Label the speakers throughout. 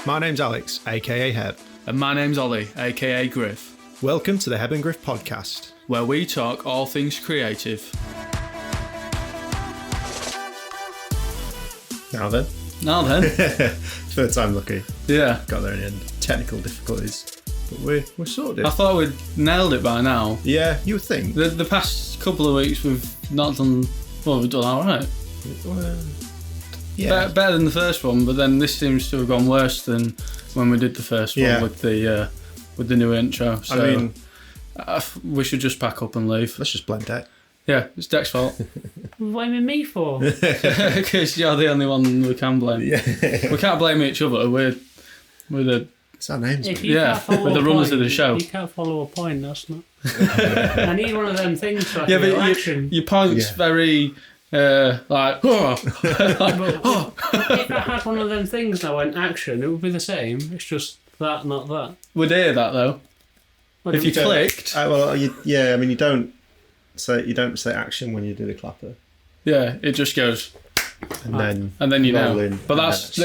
Speaker 1: My name's Alex, aka Hebb.
Speaker 2: And my name's Ollie, aka Griff.
Speaker 1: Welcome to the Hebb&Griff Podcast,
Speaker 2: where we talk all things creative.
Speaker 1: Now then. Third time lucky.
Speaker 2: Yeah.
Speaker 1: Got there in the end. Technical difficulties. But we're sorted.
Speaker 2: I thought we'd nailed it by now.
Speaker 1: Yeah, you would think.
Speaker 2: The past couple of weeks we've not done... Well, we've done alright.
Speaker 1: Well, yeah.
Speaker 2: Better than the first one, but then this seems to have gone worse than when we did the first one with the new intro. So
Speaker 1: I mean...
Speaker 2: we should just pack up and leave.
Speaker 1: Let's just blame Deck.
Speaker 2: Yeah, it's Deck's fault.
Speaker 3: What are you blaming me for?
Speaker 2: Because you're the only one we can blame.
Speaker 1: Yeah.
Speaker 2: We can't blame each other. We're the...
Speaker 1: It's our names.
Speaker 2: We're the runners of the show.
Speaker 3: You can't follow a point, that's not... I need one of them things so I can feel action.
Speaker 2: Your point's very... like, oh.
Speaker 3: If I had one of them things that went action, it would be the same. It's just that, not that.
Speaker 2: We'd hear that though. If you clicked,
Speaker 1: you don't say action when you do the clapper.
Speaker 2: Yeah, it just goes,
Speaker 1: and then
Speaker 2: you know. But that's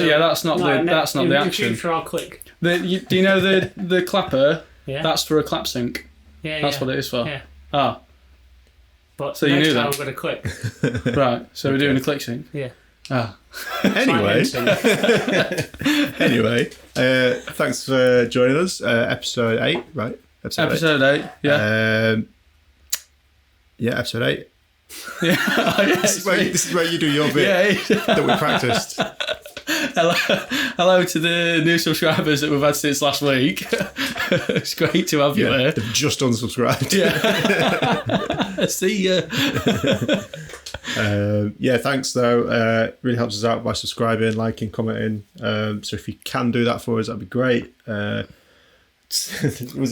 Speaker 2: not the action.
Speaker 3: In future, I'll click.
Speaker 2: Do you know the clapper?
Speaker 3: Yeah.
Speaker 2: That's for a clap sync.
Speaker 3: Yeah,
Speaker 2: that's what it is for.
Speaker 3: Yeah.
Speaker 2: Ah.
Speaker 3: But
Speaker 2: so you knew that.
Speaker 3: I'm going to click.
Speaker 2: Right. So we're doing a click sync.
Speaker 3: Yeah.
Speaker 2: Ah.
Speaker 1: Anyway, thanks for joining us. Episode 8, right?
Speaker 2: Episode 8. Yeah.
Speaker 1: Episode 8.
Speaker 2: Yeah.
Speaker 1: This is where you do your bit that we practiced.
Speaker 2: Hello to the new subscribers that we've had since last week. It's great to have you here.
Speaker 1: They've just unsubscribed.
Speaker 2: Yeah. See ya.
Speaker 1: Thanks though. Really helps us out by subscribing, liking, commenting. So if you can do that for us, that'd be great. Was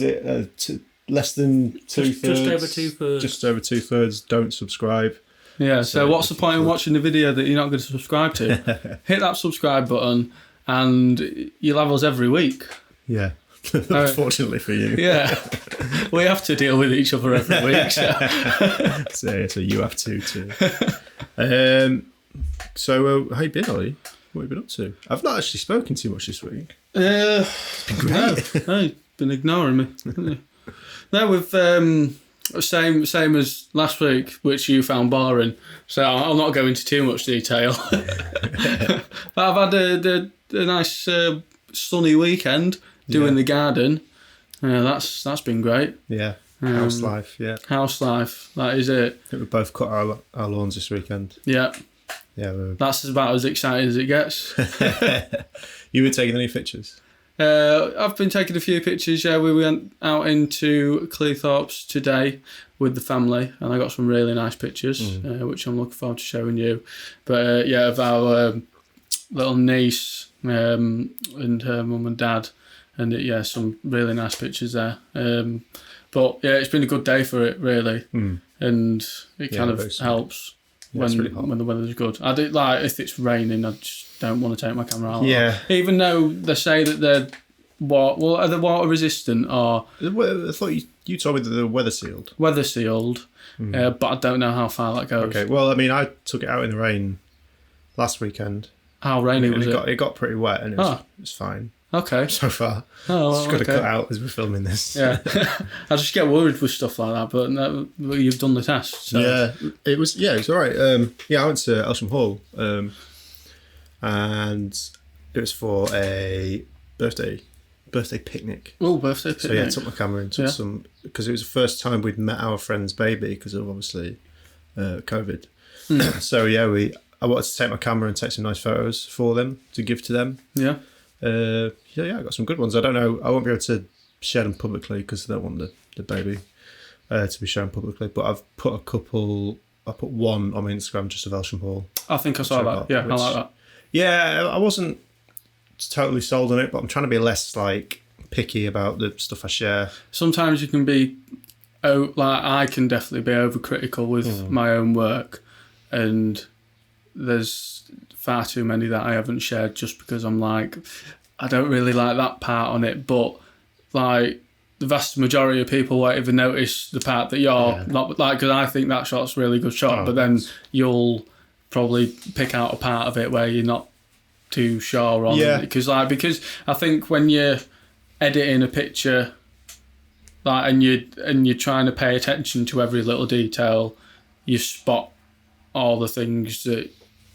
Speaker 1: it less than 2/3?
Speaker 3: Just over 2/3.
Speaker 1: Just over 2/3 don't subscribe.
Speaker 2: Yeah, so what's the point in watching the video that you're not going to subscribe to? Hit that subscribe button and you'll have us every week.
Speaker 1: Yeah, unfortunately for you.
Speaker 2: Yeah, we have to deal with each other every week.
Speaker 1: So you have to too. So how you been, Ollie? What have you been up to? I've not actually spoken too much this week. It's been great.
Speaker 2: No, you've been ignoring me. No, we've... Same as last week, which you found boring. So I'll not go into too much detail. But I've had a nice sunny weekend doing the garden. That's been great.
Speaker 1: Yeah, house life. Yeah,
Speaker 2: house life. That is it.
Speaker 1: I think we both cut our lawns this weekend.
Speaker 2: Yeah.
Speaker 1: Yeah,
Speaker 2: that's about as exciting as it gets.
Speaker 1: You were taking any pictures?
Speaker 2: I've been taking a few pictures. Yeah, we went out into Cleethorpes today with the family, and I got some really nice pictures, which I'm looking forward to showing you. But of our little niece and her mum and dad, and some really nice pictures there. But it's been a good day for it, really, and it kind of helps when the weather's good. I do if it's raining, I just don't want to take my camera out.
Speaker 1: Yeah.
Speaker 2: Even though they say that they're are they water resistant or...
Speaker 1: I thought you told me that they're weather sealed.
Speaker 2: Weather sealed, but I don't know how far that goes.
Speaker 1: Okay, well, I mean, I took it out in the rain last weekend.
Speaker 2: How rainy was it?
Speaker 1: It got pretty wet and it was fine.
Speaker 2: Okay.
Speaker 1: So far.
Speaker 2: Oh, well,
Speaker 1: just got to cut out as we're filming this.
Speaker 2: Yeah. I just get worried with stuff like that, but no, you've done the test. So.
Speaker 1: Yeah, it was all right. I went to Elsham Hall and it was for a birthday picnic.
Speaker 2: Oh, birthday picnic.
Speaker 1: So I took my camera and took some, because it was the first time we'd met our friend's baby because of obviously COVID. So I wanted to take my camera and take some nice photos for them to give to them.
Speaker 2: Yeah.
Speaker 1: I got some good ones. I don't know, I won't be able to share them publicly because I don't want the baby to be shown publicly, but I've put I put one on my Instagram just of Elsham Hall.
Speaker 2: I think I saw that. I like that.
Speaker 1: Yeah, I wasn't totally sold on it, but I'm trying to be less picky about the stuff I share.
Speaker 2: Sometimes you can be, I can definitely be overcritical with my own work, and there's far too many that I haven't shared just because I'm like, I don't really like that part on it, but the vast majority of people won't even notice the part that you're not because I think that shot's a really good shot, but then you'll probably pick out a part of it where you're not too sure on.
Speaker 1: Yeah.
Speaker 2: Because I think when you're editing a picture, and you're trying to pay attention to every little detail, you spot all the things that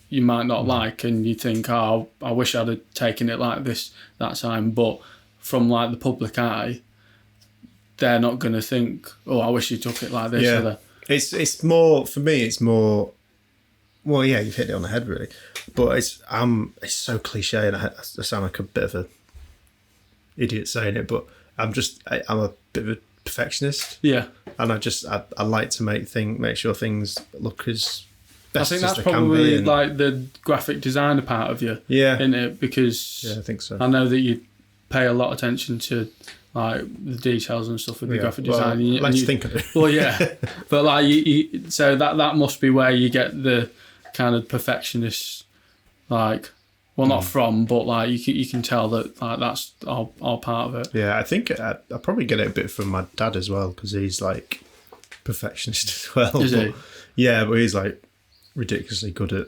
Speaker 2: you might not like, and you think, oh, I wish I'd have taken it like this that time. But from like the public eye, they're not going to think, oh, I wish you took it like this.
Speaker 1: Yeah. It's more, for me, it's more, well, yeah, you've hit it on the head, really. But it's so cliche, and I sound like a bit of a idiot saying it, but I'm a bit of a perfectionist.
Speaker 2: Yeah.
Speaker 1: And I like to make sure things look as best
Speaker 2: I think
Speaker 1: as
Speaker 2: that's
Speaker 1: they can be.
Speaker 2: probably like the graphic designer part of you.
Speaker 1: Yeah.
Speaker 2: Isn't it? Because
Speaker 1: yeah, I think so.
Speaker 2: I know that you pay a lot of attention to like the details and stuff with the graphic design.
Speaker 1: Well, let's think of it.
Speaker 2: Well, yeah. But like so that must be where you get the kind of perfectionist, like, well, not from, but like you can tell that like that's all part of it.
Speaker 1: Yeah, I think I probably get it a bit from my dad as well, because he's like perfectionist as well.
Speaker 2: Is he?
Speaker 1: Yeah, but he's like ridiculously good at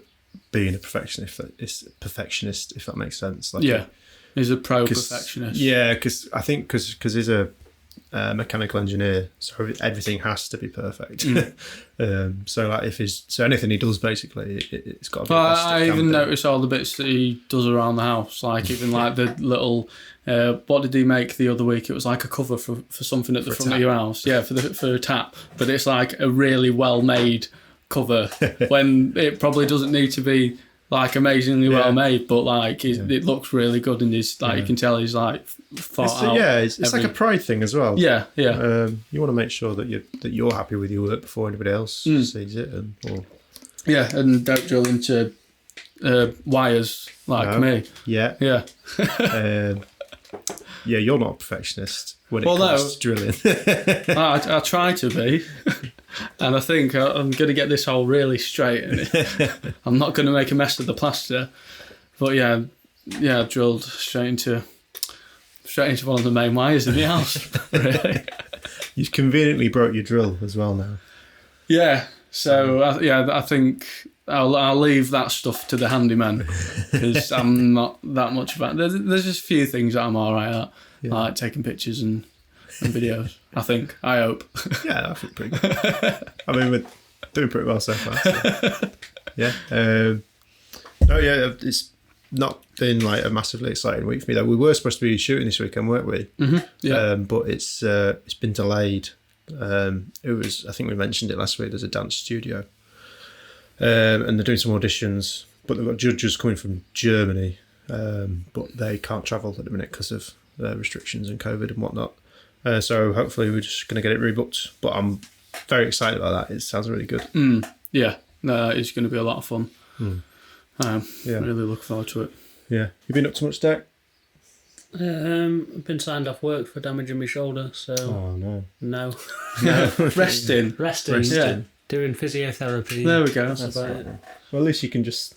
Speaker 1: being a perfectionist. If that makes sense. Like,
Speaker 2: yeah, he's a pro perfectionist.
Speaker 1: Yeah, because I think because he's a mechanical engineer, so everything has to be perfect. So like so anything he does, basically, it's got to be.
Speaker 2: I even notice all the bits that he does around the house, like even like the little. What did he make the other week? It was like a cover for something at the front of your house. Yeah, for a tap, but it's like a really well made cover when it probably doesn't need to be like amazingly well made, but like it looks really good, and he's like you can tell he's like thought out.
Speaker 1: Yeah, it's like a pride thing as well.
Speaker 2: Yeah.
Speaker 1: You want to make sure that you're happy with your work before anybody else sees it,
Speaker 2: and don't drill into wires like me.
Speaker 1: Yeah. Yeah, you're not a perfectionist when it comes to drilling.
Speaker 2: I try to be, and I think I'm going to get this hole really straight, and I'm not going to make a mess of the plaster. But yeah, I drilled straight into one of the main wires in the house. Really.
Speaker 1: You've conveniently broke your drill as well now.
Speaker 2: Yeah, so I think I'll leave that stuff to the handyman, because I'm not that much about. There's just a few things that I'm all right at, like taking pictures and videos. I hope.
Speaker 1: Yeah, I think pretty good. I mean, we're doing pretty well so far. So. Yeah. It's not been like a massively exciting week for me though. We were supposed to be shooting this weekend, weren't we?
Speaker 2: Mm-hmm. Yeah.
Speaker 1: But it's been delayed. It was, I think we mentioned it last week. There's a dance studio. And they're doing some auditions, but they've got judges coming from Germany, but they can't travel at the minute because of restrictions and COVID and whatnot. So hopefully we're just going to get it rebooked. But I'm very excited about that. It sounds really good.
Speaker 2: Yeah, no, it's going to be a lot of fun. Really look forward to it.
Speaker 1: Yeah. You been up to much, Dak?
Speaker 3: I've been signed off work for damaging my shoulder, so...
Speaker 1: Oh, no.
Speaker 2: Resting.
Speaker 3: Yeah. Doing physiotherapy.
Speaker 2: There we go.
Speaker 3: That's about it.
Speaker 1: Well, at least you can just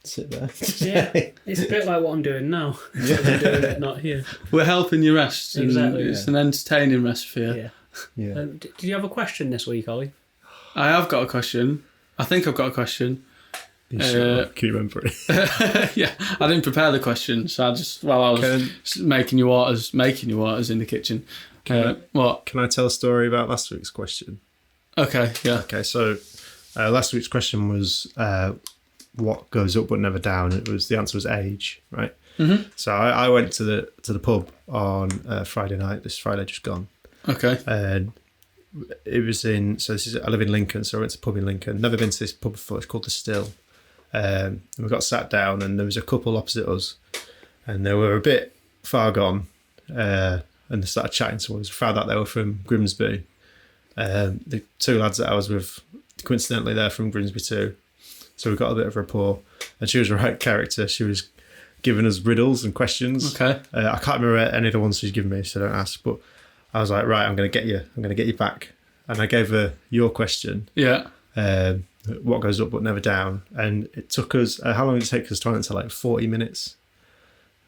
Speaker 1: sit there.
Speaker 3: Yeah, it's a bit like what I'm doing now. Yeah. I'm doing it not here.
Speaker 2: We're helping you rest.
Speaker 3: Exactly.
Speaker 2: It's an entertaining rest for you.
Speaker 3: Yeah. Did you have a question this week, Ollie?
Speaker 2: I have got a question. I think I've got a question.
Speaker 1: Can you remember it?
Speaker 2: Yeah, I didn't prepare the question, so I just I was making your waters in the kitchen. What?
Speaker 1: Can I tell a story about last week's question?
Speaker 2: Okay, yeah.
Speaker 1: Okay, so last week's question was what goes up but never down. The answer was age, right?
Speaker 2: Mm-hmm.
Speaker 1: So I went to the pub on Friday night. This Friday just gone.
Speaker 2: Okay.
Speaker 1: And it was I live in Lincoln, so I went to a pub in Lincoln. Never been to this pub before. It's called The Still. And we got sat down, and there was a couple opposite us, and they were a bit far gone. And they started chatting to us. Found out they were from Grimsby. The two lads that I was with, coincidentally, they're from Grimsby too. So we got a bit of rapport, and she was a right character. She was giving us riddles and questions.
Speaker 2: Okay.
Speaker 1: I can't remember any of the ones she's given me, so don't ask. But I was like, right, I'm going to get you back. And I gave her your question.
Speaker 2: Yeah.
Speaker 1: What goes up but never down. And it took us, how long did it take us to answer? Like 40 minutes.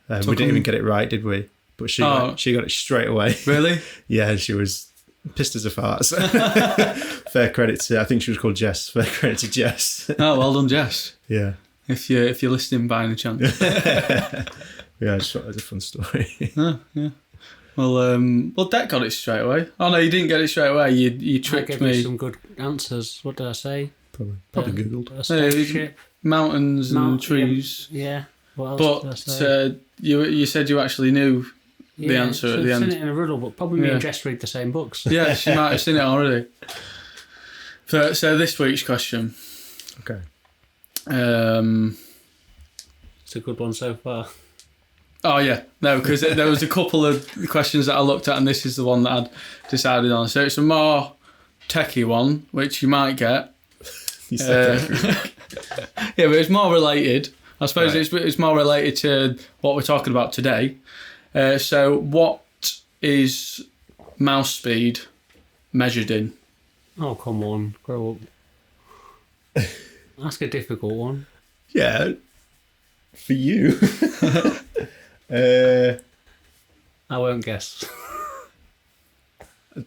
Speaker 1: We didn't even get it right, did we? But she got it straight away.
Speaker 2: Really?
Speaker 1: Yeah, and she was pissed as a fart. So fair credit to, I think she was called Jess. Fair credit to Jess.
Speaker 2: Oh, well done, Jess.
Speaker 1: Yeah.
Speaker 2: if you're listening by any chance.
Speaker 1: Yeah, I just thought it was a fun story.
Speaker 2: Oh, yeah. Well, Deck got it straight away. Oh no, you didn't get it straight away. You tricked
Speaker 3: I gave
Speaker 2: me.
Speaker 3: you some good answers. What did I say?
Speaker 1: Probably Googled.
Speaker 3: A spaceship.
Speaker 2: Mountains and trees.
Speaker 3: Yeah. What else did I say?
Speaker 2: But you said you actually knew the answer at the end.
Speaker 3: I've seen it in a riddle book. Probably me and Jess read the same books.
Speaker 2: Yeah, she might have seen it already. So this week's question.
Speaker 1: Okay.
Speaker 3: It's a good one so far.
Speaker 2: Oh yeah, no, because there was a couple of questions that I looked at, and this is the one that I'd decided on. So it's a more techie one, which you might get.
Speaker 1: You said
Speaker 2: Yeah, but it's more related. I suppose it's more related to what we're talking about today. So what is mouse speed measured in?
Speaker 3: Oh, come on. Grow up. Ask a difficult one.
Speaker 1: Yeah. For you.
Speaker 3: I won't guess.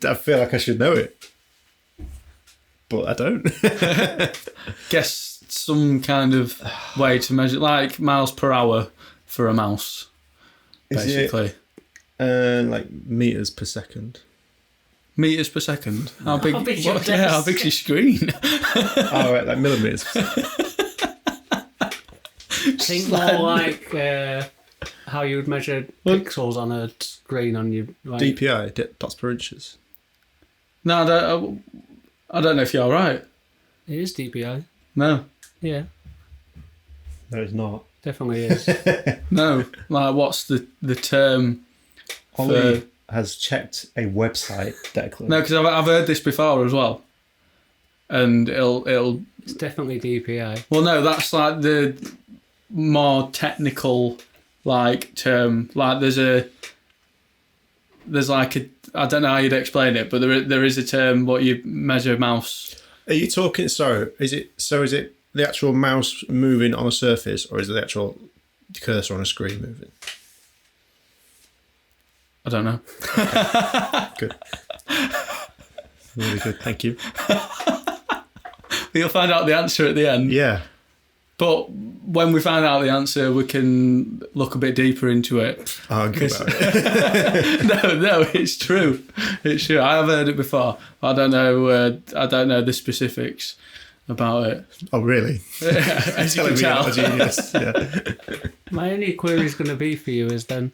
Speaker 1: I feel like I should know it. But I don't.
Speaker 2: Guess some kind of way to measure, like miles per hour for a mouse, basically.
Speaker 1: Like meters per second.
Speaker 2: Meters per second? How big?
Speaker 3: How big's your
Speaker 2: How big's your screen?
Speaker 1: Oh, right, like millimeters.
Speaker 3: Think more like how you would measure pixels on a screen on your... Like,
Speaker 1: DPI, dots per inches.
Speaker 2: No, I don't know if you're right.
Speaker 3: it is DPI.
Speaker 2: No.
Speaker 3: Yeah,
Speaker 1: No, it's not.
Speaker 3: definitely is.
Speaker 2: No. Like, what's the term?
Speaker 1: Ollie has checked a website, Declan.
Speaker 2: No, because I've heard this before as well. And it'll...
Speaker 3: It's definitely DPI.
Speaker 2: Well, no, that's like the more technical, like, term. Like, there's like a... I don't know how you'd explain it, but there is a term what you measure mouse.
Speaker 1: Are you talking? Sorry, is it the actual mouse moving on a surface, or is it the actual cursor on a screen moving?
Speaker 2: I don't know.
Speaker 1: Good. Really good. Thank you.
Speaker 2: You'll find out the answer at the end.
Speaker 1: Yeah.
Speaker 2: But when we find out the answer, we can look a bit deeper into it.
Speaker 1: Argue about it.
Speaker 2: No, it's true. It's true. I have heard it before. I don't know. I don't know the specifics about it.
Speaker 1: Oh, really?
Speaker 2: As you can tell.
Speaker 1: Yes. Yeah.
Speaker 3: My only query is going to be for you is then,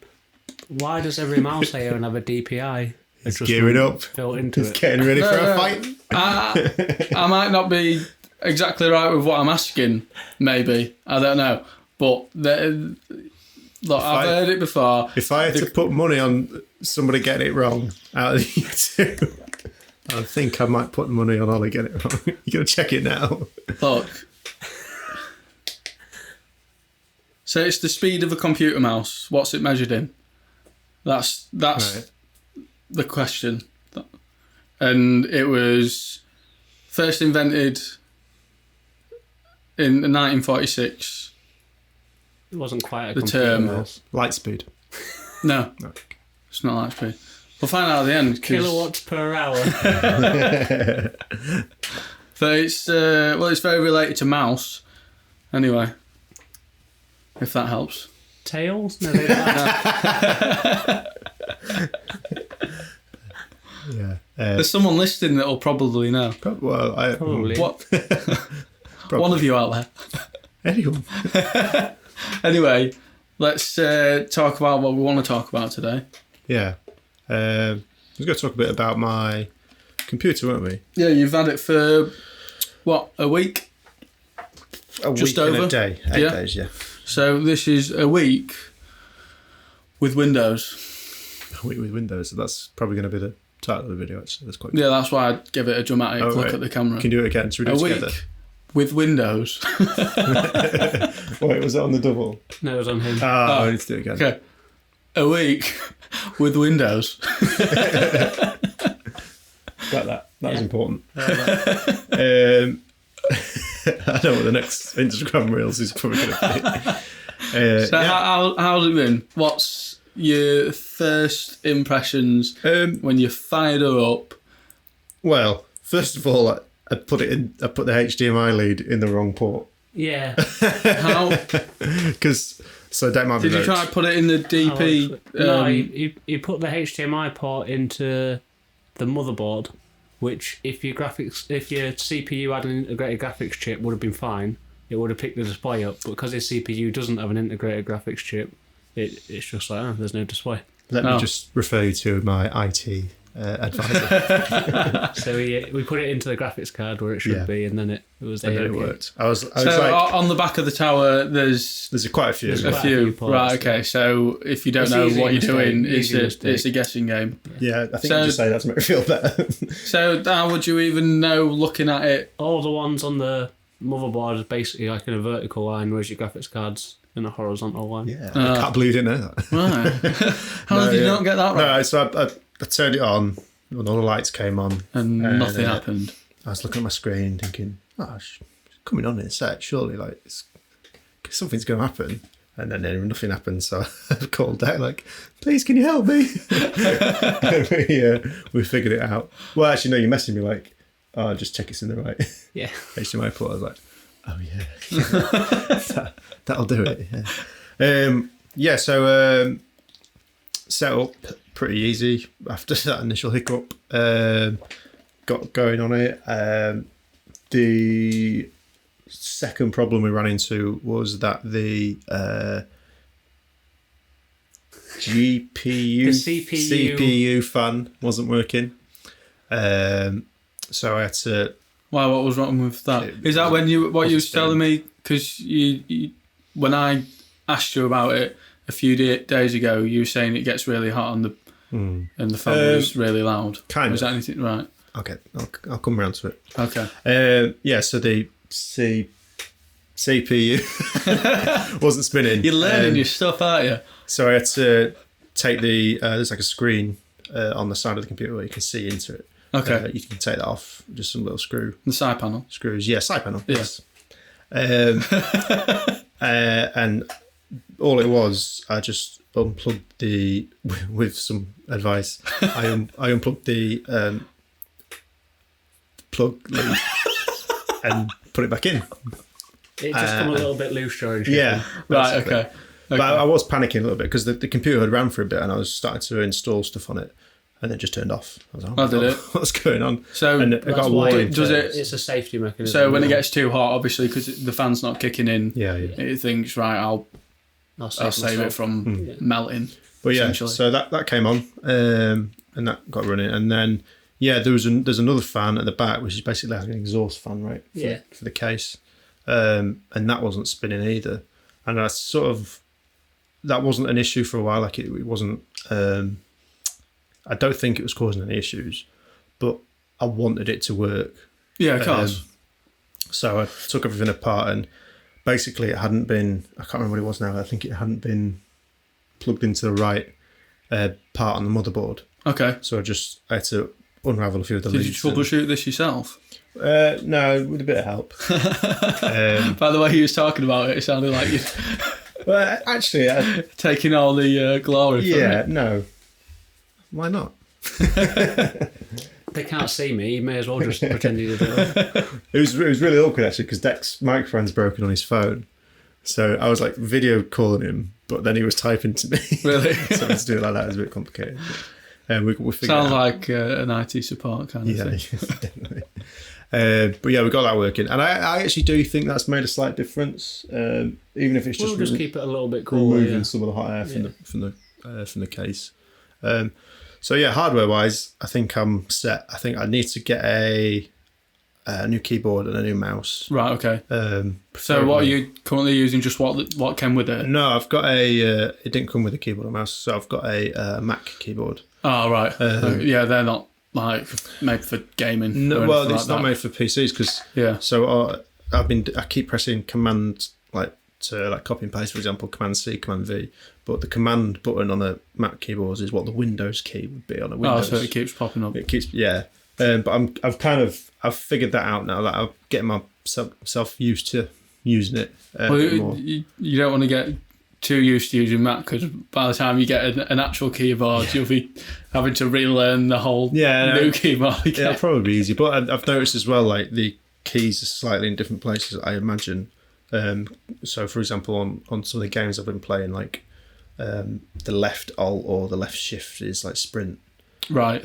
Speaker 3: why does every mouse I own have a DPI?
Speaker 1: It's gearing up.
Speaker 3: Built into
Speaker 1: It's
Speaker 3: it.
Speaker 1: getting ready for a fight.
Speaker 2: I might not be exactly right with what I'm asking. Maybe I don't know. But look, I've heard it before.
Speaker 1: If I had to put money on somebody getting it wrong out of you two, I think I might put money on Ollie getting it wrong. You're going to check it now.
Speaker 2: Look. So it's the speed of a computer mouse. What's it measured in? That's
Speaker 1: Right.
Speaker 2: the question. And it was first invented in 1946.
Speaker 3: It wasn't quite a
Speaker 2: The
Speaker 3: computer
Speaker 2: term.
Speaker 3: mouse.
Speaker 1: Light speed.
Speaker 2: No,
Speaker 1: No.
Speaker 2: it's not light speed. We'll find out at the end. 'Cause
Speaker 3: Kilowatts per hour.
Speaker 2: But it's it's very related to mouse. Anyway, if that helps.
Speaker 3: Tails? No, they don't have
Speaker 1: Yeah.
Speaker 2: There's someone listening that'll probably know.
Speaker 3: Probably.
Speaker 2: What? One of you out there.
Speaker 1: Anyone.
Speaker 2: Anyway, let's talk about what we want to talk about today.
Speaker 1: Yeah. I was going to talk a bit about my computer, weren't we?
Speaker 2: Yeah, you've had it for, what, a week?
Speaker 1: Just
Speaker 2: over?
Speaker 1: and a day. 8 days, yeah.
Speaker 2: So this is a week with Windows.
Speaker 1: A week with Windows. So that's probably going to be the title of the video, actually. That's quite good.
Speaker 2: Yeah, that's why I give it a dramatic look
Speaker 1: right.
Speaker 2: at the camera.
Speaker 1: Can you do it again? Should we do
Speaker 2: A
Speaker 1: it
Speaker 2: week
Speaker 1: together?
Speaker 2: with Windows.
Speaker 1: Wait, was it on the double?
Speaker 3: No, it was on him.
Speaker 1: I need to do it again.
Speaker 2: Okay. A week with Windows.
Speaker 1: Got that. That was important.
Speaker 3: Right.
Speaker 1: I know what the next Instagram Reels is probably going to be.
Speaker 2: So how's it been? What's your first impressions when you fired her up?
Speaker 1: Well, first of all, I put the HDMI lead in the wrong port.
Speaker 3: Yeah.
Speaker 2: How
Speaker 1: Because so don't mind me.
Speaker 2: did you try to put it in the DP?
Speaker 3: No, you put the HDMI port into the motherboard, which if your CPU had an integrated graphics chip would have been fine. It would have picked the display up, but because his CPU doesn't have an integrated graphics chip, it's just like, there's no display.
Speaker 1: Let me just refer you to my IT advisor.
Speaker 3: So we put it into the graphics card where it should be, and then it was there.
Speaker 1: And then it worked. I was like,
Speaker 2: on the back of the tower, there's
Speaker 1: quite a few.
Speaker 2: A few.
Speaker 3: Ports,
Speaker 2: Right, okay. So if you don't
Speaker 3: It's
Speaker 2: know
Speaker 3: easy
Speaker 2: what you're
Speaker 3: mistake,
Speaker 2: doing,
Speaker 3: easy mistake.
Speaker 2: it's a guessing game.
Speaker 1: Yeah, I think
Speaker 2: So-
Speaker 1: you just say that to make me feel better.
Speaker 2: So how would you even know looking at it?
Speaker 3: All the ones on the motherboard is basically like in a vertical line, whereas your graphics card's in a horizontal line.
Speaker 1: Yeah, I can't believe you didn't know that.
Speaker 2: Right. How did you not get that right?
Speaker 1: No, so I turned it on when all the lights came on.
Speaker 2: And nothing happened.
Speaker 1: I was looking at my screen thinking, it's coming on in a sec, surely, like, something's going to happen. And then nothing happened, so I called down, like, please, can you help me? we figured it out. Well, actually, no, you messaged me, like, just check it's in the right HDMI port. I was like, oh, yeah. That'll do it, so set up pretty easy after that initial hiccup. Got going on it. The second problem we ran into was that the GPU,
Speaker 3: the
Speaker 1: CPU fan wasn't working. So I had to.
Speaker 2: Why? What was wrong with that? Is that when you was telling me? Because you when I asked you about it a few days ago, you were saying it gets really hot on the and the fan was really loud.
Speaker 1: Kind
Speaker 2: was
Speaker 1: of.
Speaker 2: that anything right?
Speaker 1: Okay, I'll come around to it.
Speaker 2: Okay.
Speaker 1: So the CPU wasn't spinning.
Speaker 2: You're learning your stuff, aren't you?
Speaker 1: So I had to take there's like a screen on the side of the computer where you can see into it.
Speaker 2: Okay.
Speaker 1: You can take that off, just some little
Speaker 2: The side panel.
Speaker 1: screws. Yeah, side panel.
Speaker 2: Yeah.
Speaker 1: Yes. And all it was, I just unplugged with some advice. I unplugged the plug lead and put it back in.
Speaker 3: It just come a little bit loose during shipping.
Speaker 1: Yeah.
Speaker 2: Right.
Speaker 1: basically.
Speaker 2: Okay.
Speaker 1: But I was panicking a little bit because the computer had ran for a bit and I was starting to install stuff on it and it just turned off. I was like,
Speaker 2: Oh, did it?
Speaker 1: What's going on?
Speaker 2: So
Speaker 1: And I got a warning.
Speaker 2: does it?
Speaker 3: It's a safety mechanism.
Speaker 2: So when it gets too hot, obviously, because the fan's not kicking in,
Speaker 1: Yeah.
Speaker 2: it thinks, right, I'll save it from melting.
Speaker 1: But yeah,
Speaker 2: essentially.
Speaker 1: so that came on and that got running. And then, there's another fan at the back, which is basically like an exhaust fan, right? For the case. And that wasn't spinning either. And I that wasn't an issue for a while. Like it wasn't, I don't think it was causing any issues, but I wanted it to work.
Speaker 2: Yeah, of course.
Speaker 1: So I took everything apart and basically it hadn't been, I can't remember what it was now. I think it hadn't been plugged into the right part on the motherboard.
Speaker 2: Okay.
Speaker 1: So I had to unravel a few of the
Speaker 2: Did you
Speaker 1: leads.
Speaker 2: troubleshoot this yourself?
Speaker 1: No, with a bit of help.
Speaker 2: By the way you was talking about it sounded like you're
Speaker 1: Well, actually,
Speaker 2: taking all the glory from it.
Speaker 1: no. Why not?
Speaker 3: They can't see me. You may as well just pretend you did it.
Speaker 1: It was really awkward actually because Deck's microphone's broken on his phone, so I was like video calling him, but then he was typing to me.
Speaker 2: Really?
Speaker 1: So to do it like that was a bit complicated. And we figured
Speaker 2: Sounds
Speaker 1: it out.
Speaker 2: like an IT support kind of thing.
Speaker 1: Definitely. But yeah, we got that working, and I actually do think that's made a slight difference, even if it's
Speaker 3: We'll just keep it a little bit cool.
Speaker 1: removing some of the hot air from the case. So yeah, hardware wise, I think I'm set. I think I need to get a new keyboard and a new mouse.
Speaker 2: Right, okay. So what are you currently using? Just what came with it?
Speaker 1: No, I've got it didn't come with a keyboard or mouse, so I've got a Mac keyboard.
Speaker 2: Oh, right. Yeah, they're not like made for gaming.
Speaker 1: No,
Speaker 2: or
Speaker 1: well,
Speaker 2: anything
Speaker 1: it's
Speaker 2: like
Speaker 1: not
Speaker 2: that.
Speaker 1: made for PCs because
Speaker 2: Yeah.
Speaker 1: So I keep pressing Command to copy and paste, for example, Command C, Command V, but the Command button on a Mac keyboard is what the Windows key would be on a Windows.
Speaker 2: Oh, so it keeps popping up.
Speaker 1: It keeps but I've figured that out now. Like I'm getting myself used to using it a bit more.
Speaker 2: You don't want to get too used to using Mac because by the time you get an actual keyboard, you'll be having to relearn the whole new keyboard again.
Speaker 1: It'll probably be easy, but I've noticed as well, like the keys are slightly in different places. I imagine So, for example, on some of the games I've been playing, like the left alt or the left shift is like sprint.
Speaker 2: Right.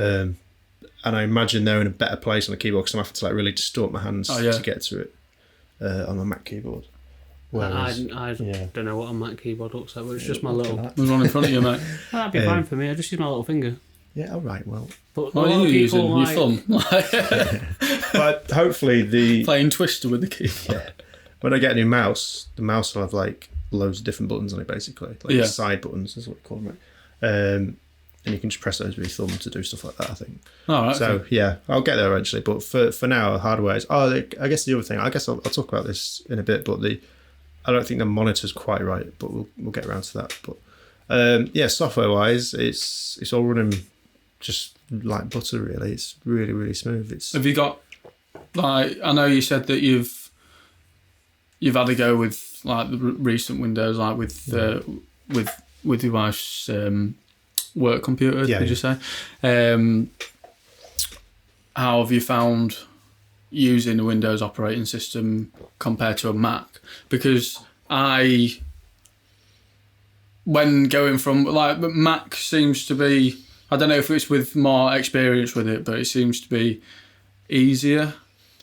Speaker 1: And I imagine they're in a better place on the keyboard because I'm having to like really distort my hands to get to it on my Mac keyboard.
Speaker 3: Whereas, I don't know what a Mac keyboard looks like, but it's just my little...
Speaker 2: There's one in front of you, mate.
Speaker 3: Well, that'd be fine for me. I just use my little finger.
Speaker 1: Yeah, all right, well...
Speaker 3: But
Speaker 2: what are you using? Your thumb?
Speaker 1: But hopefully
Speaker 2: Playing Twister with the keyboard.
Speaker 1: Yeah. When I get a new mouse, the mouse will have like loads of different buttons on it, basically. Like side buttons is what we call them, right? And you can just press those with your thumb to do stuff like that, I think.
Speaker 2: Oh, right,
Speaker 1: so, yeah, I'll get there eventually. But for now, hardware is... I guess the other thing... I guess I'll talk about this in a bit, but I don't think the monitor's quite right, but we'll get around to that. But, software-wise, it's all running just like butter, really. It's really, really smooth.
Speaker 2: Have you got... Like, I know you said that you've had a go with, like, the recent Windows, like, with your wife's... work computer, did you say? How have you found using a Windows operating system compared to a Mac? Because when going from, like, Mac seems to be, I don't know if it's with more experience with it, but it seems to be easier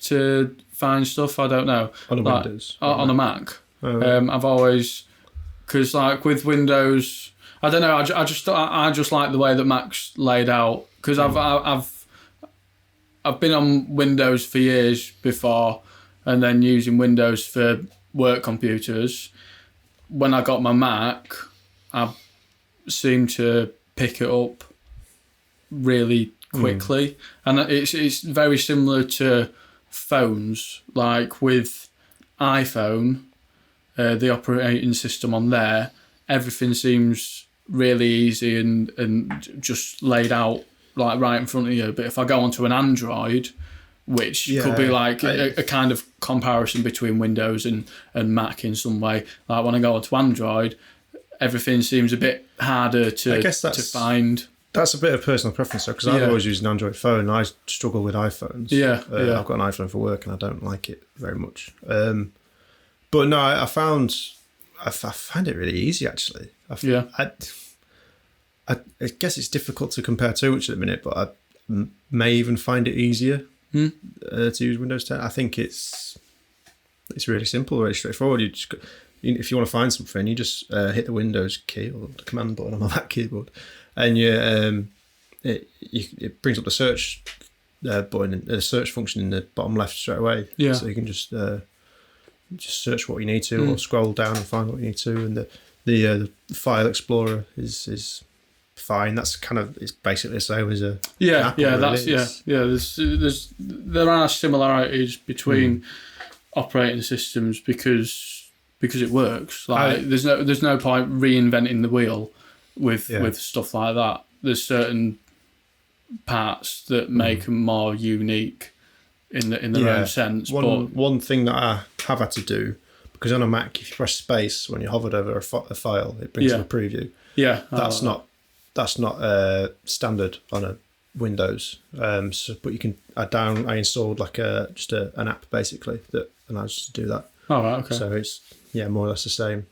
Speaker 2: to find stuff. I don't know.
Speaker 1: On a Windows?
Speaker 2: On a Mac.
Speaker 1: Oh, right.
Speaker 2: I've always, because, like, with Windows... I don't know. I just like the way that Mac's laid out because I've been on Windows for years before, and then using Windows for work computers. When I got my Mac, I seemed to pick it up really quickly, and it's very similar to phones. Like with iPhone, the operating system on there, everything seems really easy and just laid out like right in front of you. But if I go onto an Android, which could be like a kind of comparison between Windows and Mac in some way, like when I go onto Android, everything seems a bit harder to find.
Speaker 1: That's a bit of personal preference, because I've always used an Android phone. And I struggle with iPhones. I've got an iPhone for work and I don't like it very much. But no, I find it really easy, actually. I guess it's difficult to compare too much at the minute, but I may even find it easier to use Windows 10. I think it's really simple, really straightforward. If you want to find something, you just hit the Windows key or the command button on that keyboard, and it brings up the search button, the search function in the bottom left straight away. Yeah. So you can just search what you need to, or scroll down and find what you need to, and the file explorer is fine. That's it's basically the same as a there are similarities between operating systems because it works. Like there's no point reinventing the wheel with stuff like that. There's certain parts that make them more unique in their own sense. One thing that I have had to do, because on a Mac, if you press space when you hovered over a file, it brings up a preview. Yeah, that's not standard on a Windows. But you can. I installed like an app basically that allows you to do that. Oh right, okay. So it's more or less the same.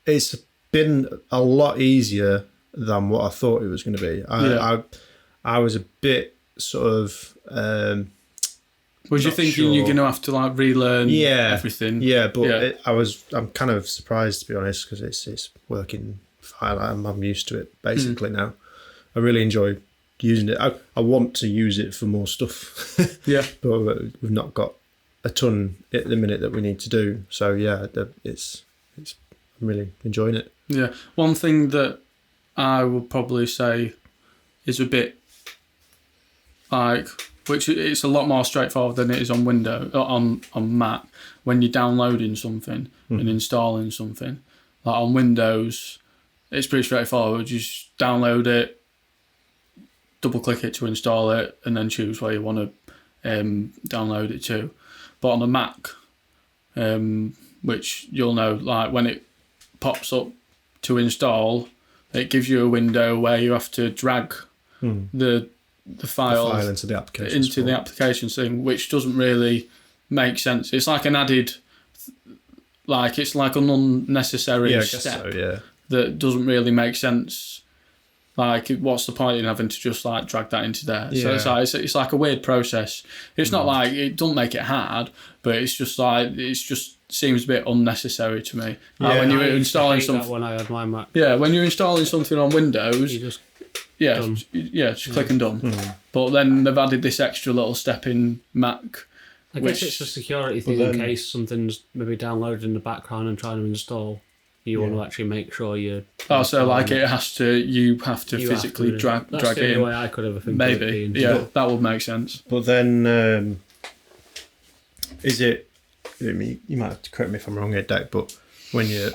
Speaker 1: It's been a lot easier than what I thought it was going to be. I was a bit sort of.
Speaker 2: Was you thinking you're going to have to like relearn everything? Yeah, but I'm kind of surprised, to be honest, because it's working fine. I'm used to it basically now. I really enjoy using it. I want to use it for more stuff. But we've not got a ton at the minute that we need to do. So I'm really enjoying it. Yeah, one thing that I would probably say is a bit like, which it's a lot more straightforward than it is on Windows, on Mac, when you're downloading something and installing something. Like on Windows, it's pretty straightforward. You just download it, double click it to install it, and then choose where you want to download it to. But on a Mac, which you'll know, like when it pops up to install, it gives you a window where you have to drag the file into the application thing, which doesn't really make sense. It's like an added like it's like an unnecessary
Speaker 1: I guess
Speaker 2: step
Speaker 1: so, yeah.
Speaker 2: that doesn't really make sense. Like, what's the point in having to just like drag that into there? So it's like a weird process. It's not like it doesn't make it hard, but it's just like seems a bit unnecessary to me. Like when you're installing something.
Speaker 3: When I had my Mac.
Speaker 2: Yeah, when you're installing something on Windows,
Speaker 3: You just
Speaker 2: just click and done. But then they've added this extra little step in Mac.
Speaker 3: I guess it's a security thing in case something's maybe downloaded in the background and trying to install. You want to actually make sure you.
Speaker 2: Oh, so like you have to physically drag it in.
Speaker 3: That's the only way I could ever think.
Speaker 2: Maybe,
Speaker 3: of it
Speaker 2: yeah, that would make sense.
Speaker 1: But then, is it? You might have to correct me if I'm wrong here, Dave. But when you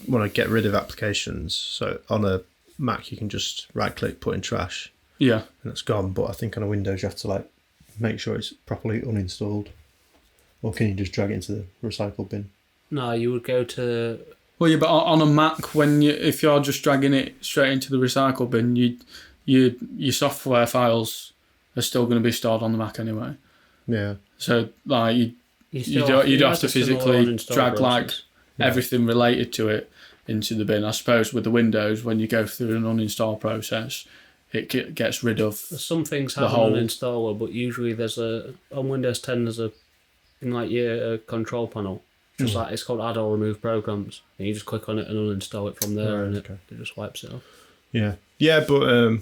Speaker 1: want to get rid of applications, so on a Mac you can just right-click, put in trash,
Speaker 2: yeah,
Speaker 1: and it's gone. But I think on a Windows you have to like make sure it's properly uninstalled, or can you just drag it into the recycle bin?
Speaker 3: No, you would go to.
Speaker 2: Well, yeah, but on a Mac, if you're just dragging it straight into the recycle bin, your software files are still going to be stored on the Mac anyway.
Speaker 1: Yeah.
Speaker 2: So like you do have to physically drag like everything related to it into the bin. I suppose with the Windows, when you go through an uninstall process, it gets rid of.
Speaker 3: Some things have an uninstaller, but usually on Windows 10 there's in like your control panel. Just like it's called Add or Remove Programs, and you just click on it and uninstall it from there, and it just wipes it off.
Speaker 1: Yeah, but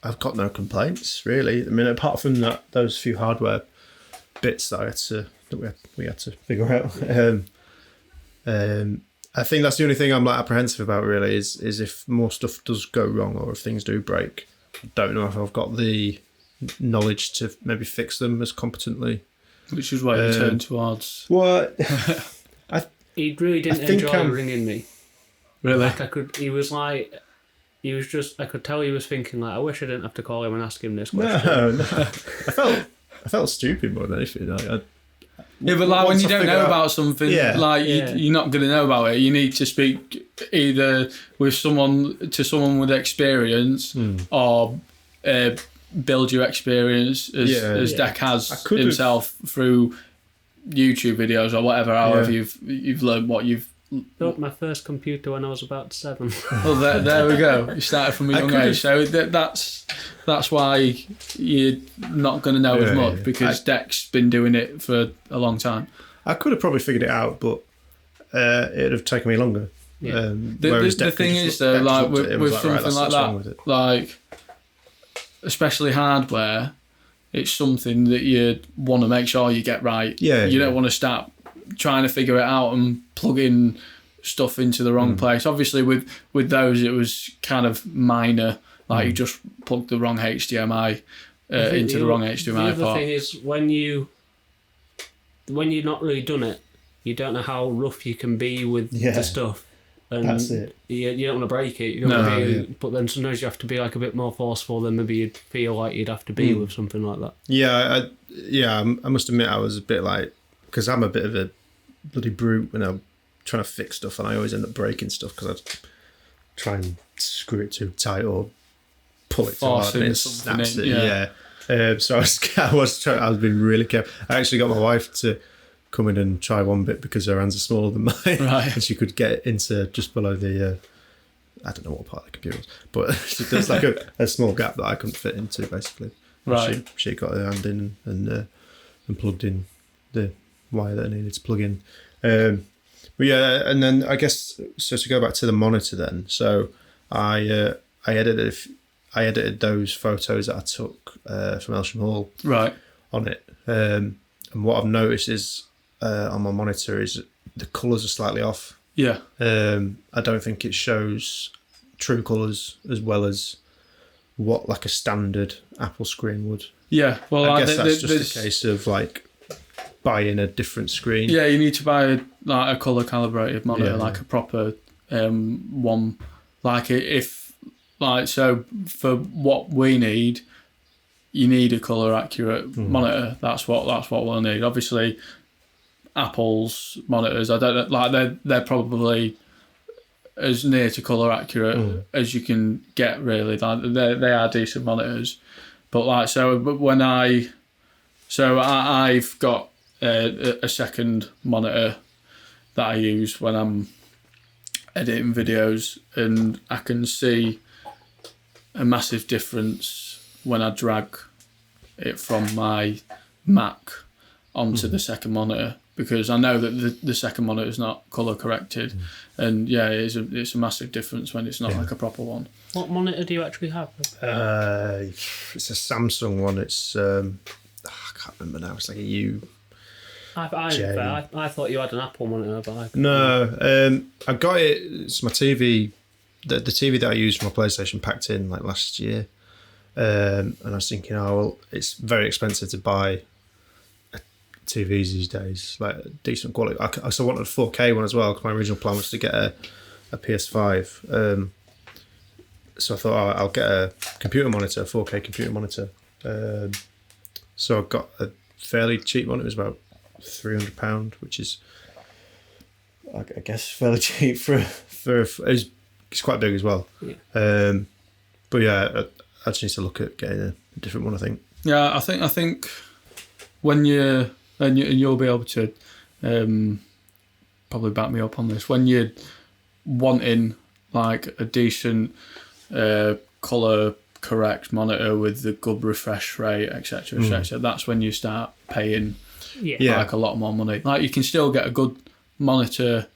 Speaker 1: I've got no complaints really. I mean, apart from those few hardware bits that we had to figure out. I think that's the only thing I'm like apprehensive about really is if more stuff does go wrong or if things do break. I don't know if I've got the knowledge to maybe fix them as competently.
Speaker 2: Which is why you turn towards.
Speaker 1: What?
Speaker 3: He really didn't enjoy ringing me.
Speaker 2: Really?
Speaker 3: Like I could tell he was thinking like, I wish I didn't have to call him and ask him this question.
Speaker 1: No. I felt stupid more than anything.
Speaker 2: Yeah, but like when you don't know about something, you're not going to know about it. You need to speak either with someone with experience or build your experience as Deck has himself through YouTube videos or whatever. However you've learned what you've.
Speaker 3: Built my first computer when I was about 7.
Speaker 2: Well, there we go. You started from a young age, so that's why you're not going to know as much because Deck's been doing it for a long time.
Speaker 1: I could have probably figured it out, but it'd have taken me longer.
Speaker 2: Yeah. The thing is though, like with something like that, like especially hardware, it's something that you want to make sure you get right.
Speaker 1: Yeah,
Speaker 2: you don't want to start trying to figure it out and plug in stuff into the wrong place. Obviously with those it was kind of minor, like you just plugged the wrong HDMI into the wrong HDMI port.
Speaker 3: The other thing is when you're not really done it, you don't know how rough you can be with the stuff. And
Speaker 1: that's it.
Speaker 3: You don't want to break it. But then sometimes you have to be like a bit more forceful than maybe you'd feel like you'd have to be with something like that.
Speaker 1: Yeah, I must admit I was a bit like, because I'm a bit of a bloody brute when I'm trying to fix stuff, and I always end up breaking stuff because I try and screw it too tight or pull it too hard and it snaps it. So I was being really careful. I actually got my wife to come in and try one bit because her hands are smaller than mine, and she could get into just below the I don't know what part of the computer was, but there's like a small gap that I couldn't fit into basically.
Speaker 2: Right.
Speaker 1: She got her hand in and plugged in the wire that I needed to plug in. But yeah, and then I guess so to go back to the monitor then. So I edited those photos that I took from Elsham Hall on it. And what I've noticed is on my monitor is the colours are slightly off.
Speaker 2: Yeah.
Speaker 1: I don't think it shows true colours as well as what like a standard Apple screen would.
Speaker 2: Yeah. Well,
Speaker 1: I guess that's just a case of like buying a different screen.
Speaker 2: Yeah, you need to buy like a colour calibrated monitor, like a proper one. Like if like so for what we need, you need a colour accurate monitor. That's what we'll need. Obviously, Apple's monitors, I don't know, like they're probably as near to colour accurate as you can get. Really, like they are decent monitors. But like I've got a second monitor that I use when I'm editing videos, and I can see a massive difference when I drag it from my Mac onto the second monitor, because I know that the second monitor is not colour corrected, and it's a massive difference when it's not like a proper one.
Speaker 3: What monitor do you actually have?
Speaker 1: It's a Samsung one. It's I can't remember now. It's like a U.
Speaker 3: I thought you had an Apple monitor, but
Speaker 1: No, I got it. It's my TV. The TV that I used for my PlayStation packed in like last year, and I was thinking, it's very expensive to buy TVs these days, like decent quality. I also wanted a 4K one as well, because my original plan was to get a PS5. So I thought I'll get a computer monitor, a 4K computer monitor. So I got a fairly cheap one. It was about £300, which is, I guess, fairly cheap for it's quite big as well.
Speaker 3: Yeah.
Speaker 1: But yeah, I just need to look at getting a different one, I think.
Speaker 2: Yeah, I think when you're and you'll be able to probably back me up on this, when you're wanting like a decent colour correct monitor with the good refresh rate, etc., etc., that's when you start paying like a lot more money. Like, you can still get a good monitor,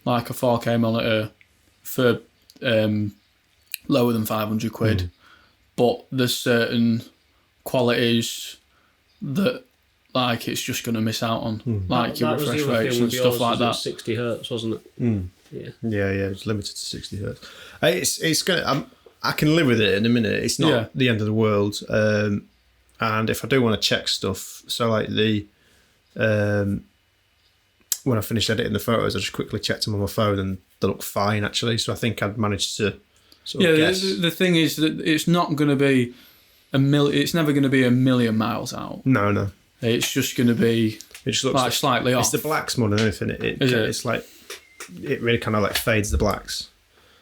Speaker 2: like a 4K monitor, for lower than £500, but there's certain qualities that like it's just going to miss out on, like your refresh rates and stuff like that.
Speaker 3: 60 hertz, wasn't it?
Speaker 1: Yeah, it's limited to 60 hertz. It's gonna. I can live with it in a minute. It's not the end of the world. And if I do want to check stuff, so like when I finished editing the photos, I just quickly checked them on my phone, and they look fine actually. So I think I'd managed to sort of guess.
Speaker 2: The thing is that it's not going to be it's never going to be a million miles out.
Speaker 1: No.
Speaker 2: It's just going to be. It just looks like slightly off.
Speaker 1: It's the blacks more than anything. It's like it really kind of like fades the blacks.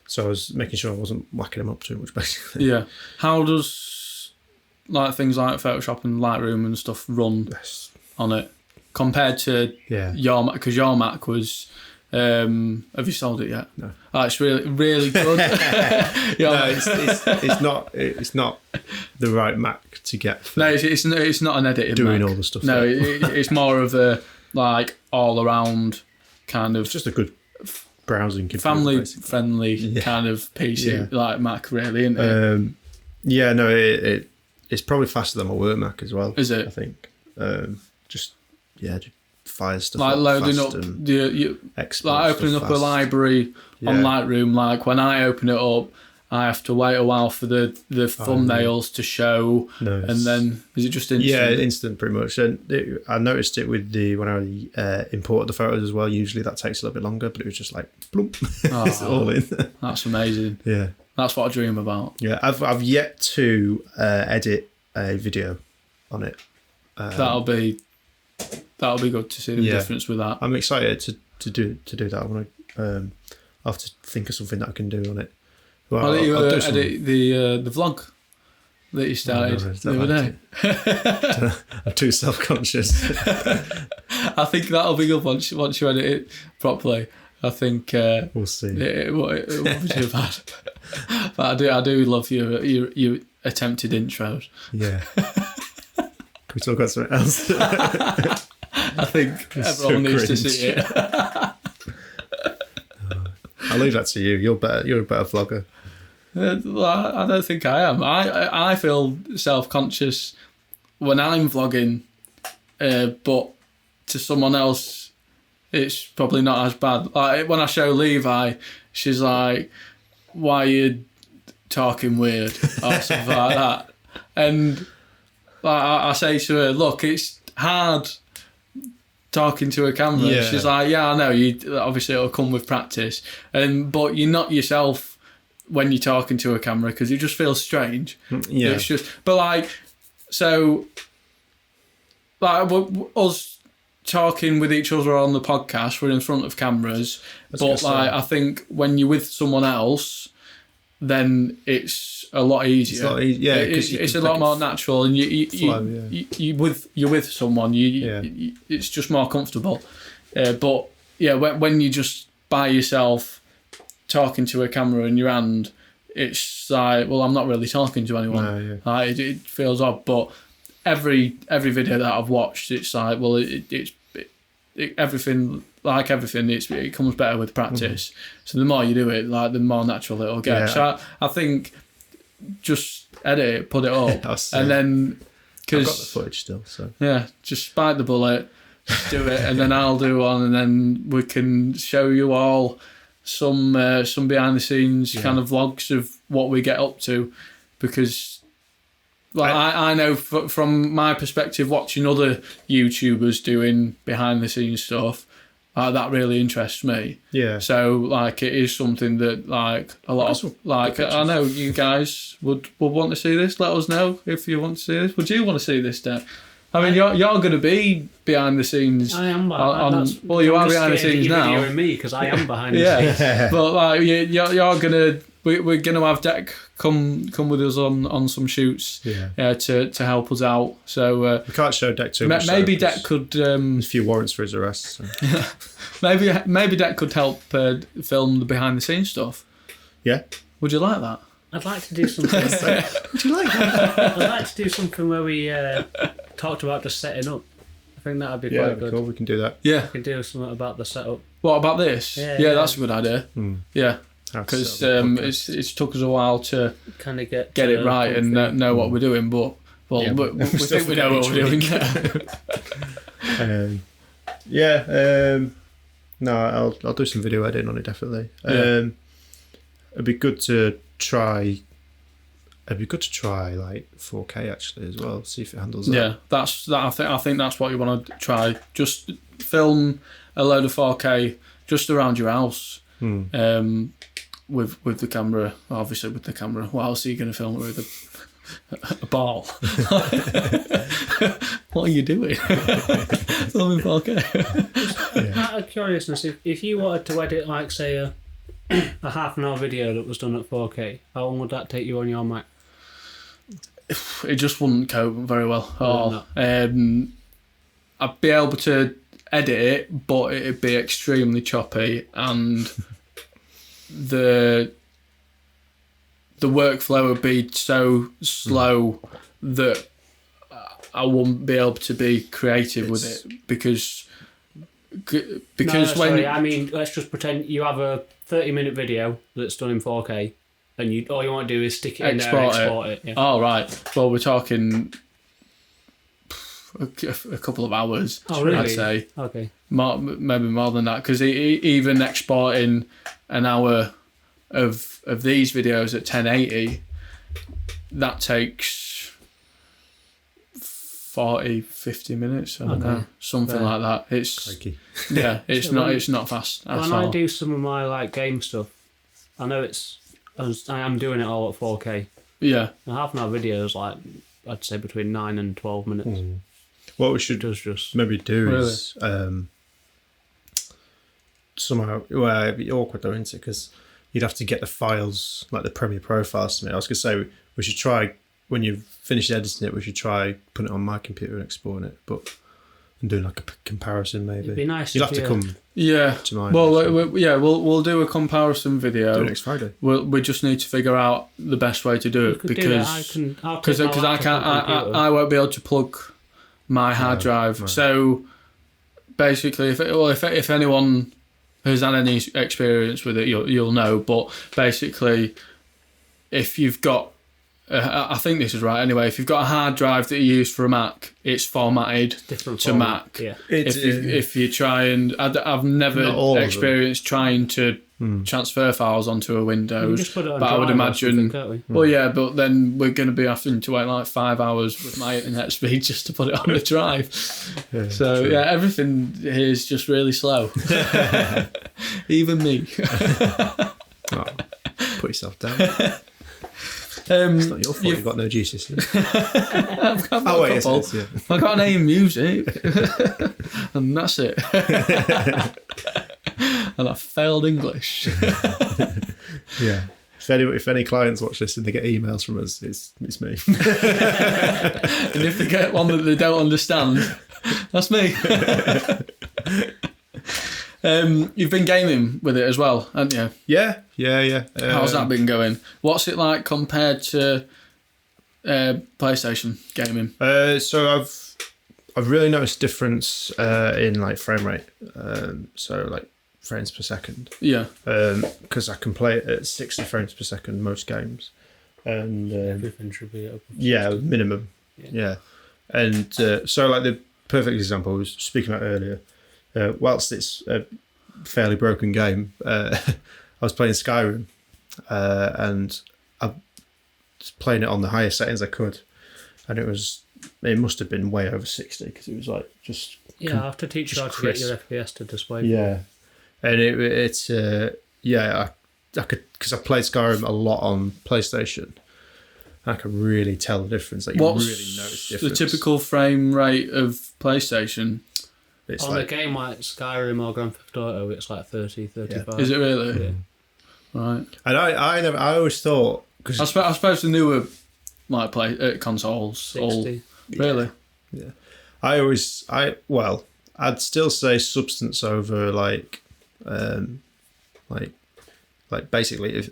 Speaker 1: So I was making sure I wasn't whacking them up too much, basically. Yeah.
Speaker 2: How does like things like Photoshop and Lightroom and stuff run on it compared to your Mac? Because your Mac was. Have you sold it yet?
Speaker 1: No.
Speaker 2: Oh, it's really good.
Speaker 1: No, it's not the right Mac to get. For
Speaker 2: it's not an editing
Speaker 1: doing
Speaker 2: Mac.
Speaker 1: All the stuff.
Speaker 2: No, it's more of a like all around kind of.
Speaker 1: It's just a good browsing computer,
Speaker 2: family friendly kind of PC like Mac, really, isn't it? It's probably faster than my work Mac as well. Is it?
Speaker 1: I think just fire stuff
Speaker 2: like loading up like opening up a library on Lightroom. Like when I open it up, I have to wait a while for the thumbnails to show, and then is it just instant?
Speaker 1: Yeah, instant pretty much. And I noticed it with when I imported the photos as well. Usually that takes a little bit longer, but it was just like plump. It's all in.
Speaker 2: That's amazing.
Speaker 1: Yeah,
Speaker 2: that's what I dream about.
Speaker 1: Yeah, I've yet to edit a video on it.
Speaker 2: That'll be good to see the difference with that.
Speaker 1: I'm excited to do that. I want to. I have to think of something that I can do on it. Well,
Speaker 2: I'll edit the vlog that you started the other day.
Speaker 1: I'm too self-conscious.
Speaker 2: I think that'll be good once you edit it properly. I think
Speaker 1: we'll see.
Speaker 2: It won't be too bad. But I do love your attempted intros.
Speaker 1: Yeah. Can we talk about something else?
Speaker 2: I think everyone needs to see it.
Speaker 1: I'll leave that to you. You're a better vlogger.
Speaker 2: I don't think I am. I feel self-conscious when I'm vlogging, but to someone else, it's probably not as bad. Like when I show Levi, she's like, "Why are you talking weird?" or something like that. And like, I say to her, "Look, it's hard talking to a camera."
Speaker 1: Yeah.
Speaker 2: She's like, "Yeah, I know. Obviously it'll come with practice, but you're not yourself when you're talking to a camera because it just feels strange."
Speaker 1: Yeah.
Speaker 2: It's just, but like, so, like us talking with each other on the podcast, we're in front of cameras. But like, I think when you're with someone else, then it's a lot easier.
Speaker 1: It's a lot easier. Yeah,
Speaker 2: it's a lot more natural, and you're with someone. It's just more comfortable. But when you're just by yourself talking to a camera in your hand, it's like, well, I'm not really talking to anyone.
Speaker 1: No, yeah.
Speaker 2: Like, it feels odd, but every video that I've watched, it's like, well, everything, like everything, it comes better with practice. So the more you do it, like, the more natural it'll get.
Speaker 1: Yeah.
Speaker 2: So I think just edit it, put it up, and then,
Speaker 1: I've got the
Speaker 2: because
Speaker 1: footage still, so
Speaker 2: just bite the bullet, do it, and then I'll do one, and then we can show you all some behind the scenes kind of vlogs of what we get up to, because like I know from my perspective, watching other YouTubers doing behind the scenes stuff, that really interests me.
Speaker 1: yeah.
Speaker 2: So like, it is something that like a lot of, like, I know you guys would want to see this. Let us know if you want to see this. Would you want to see this, Dan? I mean, you're going to be behind the scenes.
Speaker 3: I am.
Speaker 2: Well, you are behind the scenes now.
Speaker 3: You're me, because I am behind the scenes.
Speaker 2: Yeah, but like, you're gonna. We're gonna have Deck come with us on some shoots.
Speaker 1: Yeah.
Speaker 2: To help us out. So
Speaker 1: We can't show Deck too much.
Speaker 2: maybe
Speaker 1: though, 'cause
Speaker 2: Deck could.
Speaker 1: there's a few warrants for his arrest. So.
Speaker 2: Maybe Deck could help film the behind the scenes stuff.
Speaker 1: Yeah.
Speaker 2: Would you like that?
Speaker 3: I'd like to do something.
Speaker 1: Would you like that?
Speaker 3: I'd like to do something where we talked about just setting up. I think that'd be
Speaker 1: Yeah,
Speaker 3: quite good.
Speaker 1: cool. We can do that.
Speaker 2: Yeah.
Speaker 3: We can do something about the setup.
Speaker 2: What about this?
Speaker 3: Yeah,
Speaker 2: that's a good idea. Yeah,
Speaker 1: How to
Speaker 2: because
Speaker 1: set up the podcast.
Speaker 2: it's took us a while to
Speaker 3: Kind of get
Speaker 2: it right and know what we're doing, but
Speaker 1: Yeah,
Speaker 2: we think we know what we're doing.
Speaker 1: No, I'll do some video editing on it definitely.
Speaker 2: Yeah.
Speaker 1: It'd be good to try. It'd be good to try like 4K actually as well. See if it handles that.
Speaker 2: Yeah, I think that's what you want to try. Just film a load of 4K just around your house. With the camera, obviously with the camera. What else are you going to film with? A ball. What are you doing? Filming 4K.
Speaker 3: Out of curiousness, if you wanted to edit, like, say, a half an hour video that was done at 4K, how long would that take you on your Mac?
Speaker 2: It just wouldn't cope very well at all. I'd be able to edit it, but it'd be extremely choppy, and the workflow would be so slow that I wouldn't be able to be creative with it, because
Speaker 3: I mean, let's just pretend you have a 30-minute video that's done in 4K, and all you want to do is stick it in there and export it. Yeah.
Speaker 2: Oh, right. Well, we're talking a couple of hours.
Speaker 3: Oh, really?
Speaker 2: I'd say.
Speaker 3: Okay.
Speaker 2: Maybe more than that, because even exporting an hour of these videos at 1080, that takes 40-50 minutes. I don't know, something like that. It's
Speaker 1: Crikey.
Speaker 2: yeah, it's not fast at
Speaker 3: When
Speaker 2: all.
Speaker 3: I do some of my like game stuff, I know I am doing it all at 4K.
Speaker 2: Yeah,
Speaker 3: A half an hour video is like, I'd say between 9 and 12 minutes.
Speaker 1: What we should
Speaker 3: Just
Speaker 1: maybe do is somehow. Well, it'd be awkward though, isn't it? Because you'd have to get the files, like the Premiere Pro files to me. I was gonna say we should try, when you've finished editing it, we should try putting it on my computer and exporting it, and doing like a comparison maybe.
Speaker 3: It'd be nice.
Speaker 1: You'll have to come to mine.
Speaker 2: Well, we'll do a comparison video.
Speaker 1: do it next Friday.
Speaker 2: We just need to figure out the best way to do it, because I won't be able to plug my hard drive.
Speaker 1: Right.
Speaker 2: So basically, if anyone has had any experience with it, you'll know. But basically, if you've got, I think this is right anyway. If you've got a hard drive that you use for a Mac, it's formatted
Speaker 3: different
Speaker 2: to
Speaker 3: format.
Speaker 2: Mac.
Speaker 3: Yeah.
Speaker 2: If you try and I've never experienced trying to transfer files onto a Windows,
Speaker 3: just put it on
Speaker 2: but I would imagine.
Speaker 3: can't we?
Speaker 2: Well, yeah, but then we're going to be having to wait like 5 hours with my internet speed just to put it on the drive. So
Speaker 1: true.
Speaker 2: yeah, everything here is just really slow. Even me.
Speaker 1: Oh, put yourself down. It's not your fault you've got no GCSE.
Speaker 2: I've got a couple.
Speaker 1: Yes, yeah.
Speaker 2: I got an A in music, and that's it. And I failed English.
Speaker 1: Yeah. If any clients watch this and they get emails from us, it's me.
Speaker 2: And if they get one that they don't understand, that's me. You've been gaming with it as well, haven't you?
Speaker 1: Yeah.
Speaker 2: How's that been going? What's it like compared to PlayStation gaming?
Speaker 1: So I've really noticed a difference in like frame rate. So like frames per second.
Speaker 2: Yeah.
Speaker 1: Because I can play it at 60 frames per second most games, and
Speaker 3: Everything should be up.
Speaker 1: minimum. Yeah. And so like the perfect example I was speaking about earlier. Whilst it's a fairly broken game, I was playing Skyrim, and I was playing it on the highest settings I could, and it must have been way over 60 because it was like just
Speaker 3: I have to teach you how to get your FPS to display.
Speaker 1: Yeah, and it's I could, because I played Skyrim a lot on PlayStation. I can really tell the difference. Like,
Speaker 2: What's
Speaker 1: really notice the difference.
Speaker 2: the typical frame rate of PlayStation?
Speaker 1: It's
Speaker 3: On
Speaker 1: like,
Speaker 3: a game like Skyrim or Grand Theft Auto, it's like 30, 35.
Speaker 2: Is it really?
Speaker 3: Yeah.
Speaker 2: Right.
Speaker 1: and I always thought, because
Speaker 2: I suppose the newer like consoles
Speaker 3: 60.
Speaker 2: really.
Speaker 1: Yeah. I'd still say substance over like basically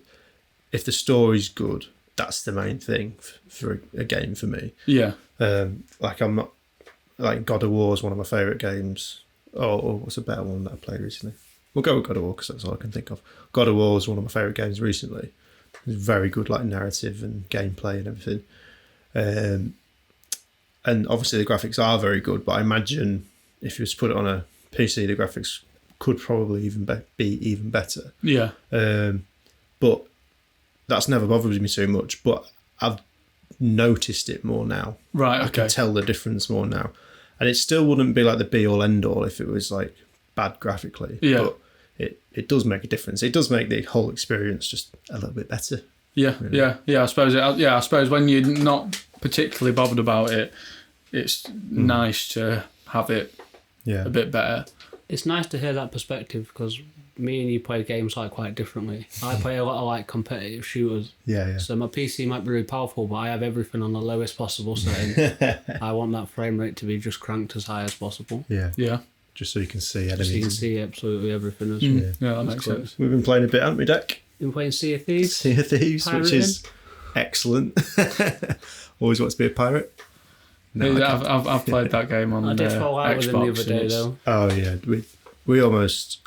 Speaker 1: if the story's good, that's the main thing for a game for me.
Speaker 2: Yeah.
Speaker 1: Like I'm not, like God of War is one of my favourite games. Or what's a better one that I played recently? We'll go with God of War because that's all I can think of. God of War is one of my favourite games recently. It's very good, like narrative and gameplay and everything. And obviously the graphics are very good, but I imagine if you was to put it on a PC, the graphics could probably even be even better.
Speaker 2: Yeah.
Speaker 1: But that's never bothered me too much. But I've noticed it more now.
Speaker 2: Right.
Speaker 1: I
Speaker 2: Okay.
Speaker 1: can tell the difference more now, and it still wouldn't be like the be all end all if it was like bad graphically.
Speaker 2: Yeah.
Speaker 1: But it does make a difference. It does make the whole experience just a little bit better.
Speaker 2: Yeah.
Speaker 1: Really.
Speaker 2: Yeah. I suppose when you're not particularly bothered about it, it's nice to have it a bit better.
Speaker 3: It's nice to hear that perspective because me and you play games like quite differently. I play a lot of like competitive shooters.
Speaker 1: Yeah.
Speaker 3: So my PC might be really powerful, but I have everything on the lowest possible setting. I want that frame rate to be just cranked as high as possible.
Speaker 1: Yeah.
Speaker 2: Yeah.
Speaker 1: Just so you can see
Speaker 3: So
Speaker 1: enemies.
Speaker 3: you can see absolutely everything as
Speaker 2: Yeah,
Speaker 3: well.
Speaker 2: that makes
Speaker 3: cool.
Speaker 2: sense.
Speaker 1: We've been playing a bit, haven't we, Deck?
Speaker 3: Been playing Sea of Thieves.
Speaker 1: Sea of Thieves, which is excellent. Always want to be a pirate. No,
Speaker 2: I've played that game on
Speaker 3: I did fall out with him the
Speaker 2: Xbox.
Speaker 3: other day
Speaker 2: and it's-
Speaker 3: though.
Speaker 1: Oh yeah, we almost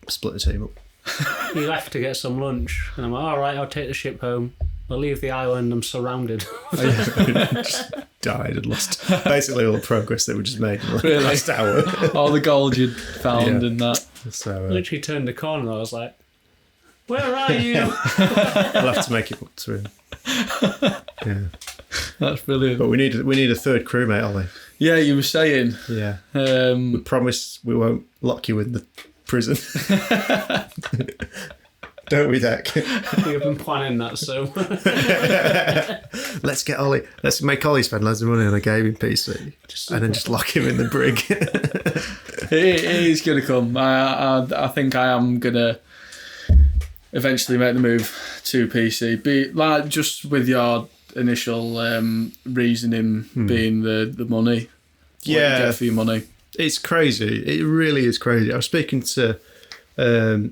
Speaker 1: split the team up.
Speaker 3: He left to get some lunch, and I'm like, all right, I'll take the ship home. I leave the island, I'm surrounded.
Speaker 1: Just died and lost basically all the progress that we just made in the
Speaker 2: Really?
Speaker 1: last hour.
Speaker 2: all the gold you'd found
Speaker 1: Yeah.
Speaker 2: and that.
Speaker 1: So
Speaker 3: Literally turned the corner, and I was like, where are you?
Speaker 1: I'll have to make it up to him. Yeah,
Speaker 2: That's brilliant.
Speaker 1: but we need a third crewmate, Ollie.
Speaker 2: Yeah, you were saying.
Speaker 1: Yeah, we promise we won't lock you in the prison. Don't we, Deck?
Speaker 3: We've been planning that, so.
Speaker 1: Let's get Ollie. Let's make Ollie spend loads of money on a gaming PC, and then just lock him in the brig.
Speaker 2: It is going to come. I think I am going to eventually make the move to PC. Be like just with your initial reasoning being the money. What you get for your money.
Speaker 1: It's crazy. It really is crazy. I was speaking to, so